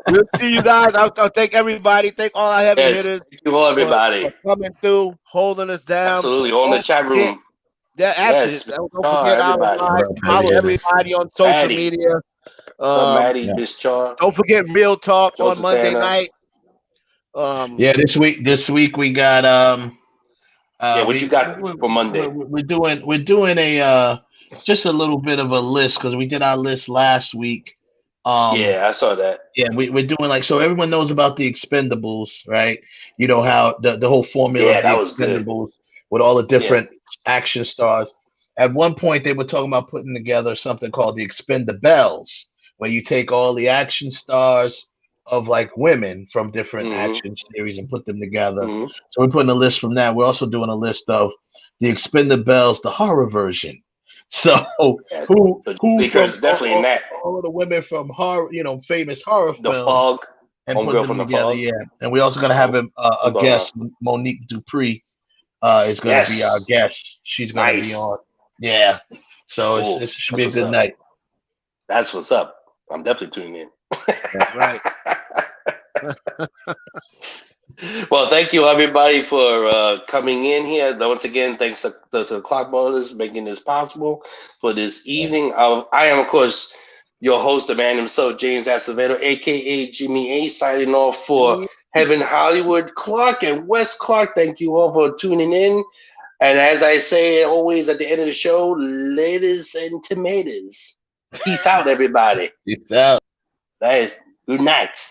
B: We'll see you guys. I'll thank everybody. Thank all our heavy
A: yes,
B: hitters
A: thank you all,
B: for
A: everybody.
B: coming through, holding us down.
A: Absolutely on the
B: Don't
A: chat
B: forget
A: room.
B: that
A: Yes,
B: absolutely.
A: Mr.
B: Don't
A: Char,
B: forget our
A: everybody.
C: What
B: lives.
C: up, heavy
B: Follow
C: hitters?
B: everybody on social
A: Maddie,
B: media.
A: what's up, Maddie?
C: Yeah,
A: Miss Char,
B: Don't forget Real Talk
A: Joe
B: on Monday
A: Santana.
B: night.
C: yeah. This week we got
A: Yeah, what you got for Monday?
C: we're doing a just a little bit of a list because we did our list last week. Um,
A: Yeah, I saw that.
C: yeah, we're doing like so everyone knows about the Expendables, right? You know how the whole formula
A: Yeah,
C: of the
A: that was good.
C: Expendables with all the
A: Yeah.
C: different action stars. At one point, they were talking about putting together something called the Expendables, where you take all the action stars of like women from different
A: Mm-hmm.
C: action series and put them together.
A: Mm-hmm.
C: So we're putting a list from that. We're also doing a list of the Expendables, the horror version. So
A: Yeah. So
C: who from
A: because definitely in that,
C: all of the women from horror, famous horror
A: the
C: films,
A: fog,
C: and put
A: homegirl
C: them
A: from the
C: together.
A: fog.
C: Yeah, and we're also gonna have
A: Uh-huh.
C: a
A: Hold on now.
C: guest, Monique Dupree. Is gonna be our
A: Yes.
C: guest. She's gonna be
A: Nice.
C: on. Yeah, so it
A: Cool.
C: should
A: That's
C: be a
A: what's
C: good
A: up.
C: night.
A: That's what's up. I'm definitely tuning in.
B: That's right.
A: Well, thank you everybody for coming in here. Once again, thanks to the Clock Motors making this possible for this evening. I am, of course, your host, the man himself, James Acevedo, aka Jimmy A, signing off for Heaven Hollywood. Clark and West Clark, thank you all for tuning in. And as I say always at the end of the show, ladies and tomatoes. Peace out, everybody.
C: Peace out.
A: That is, good night.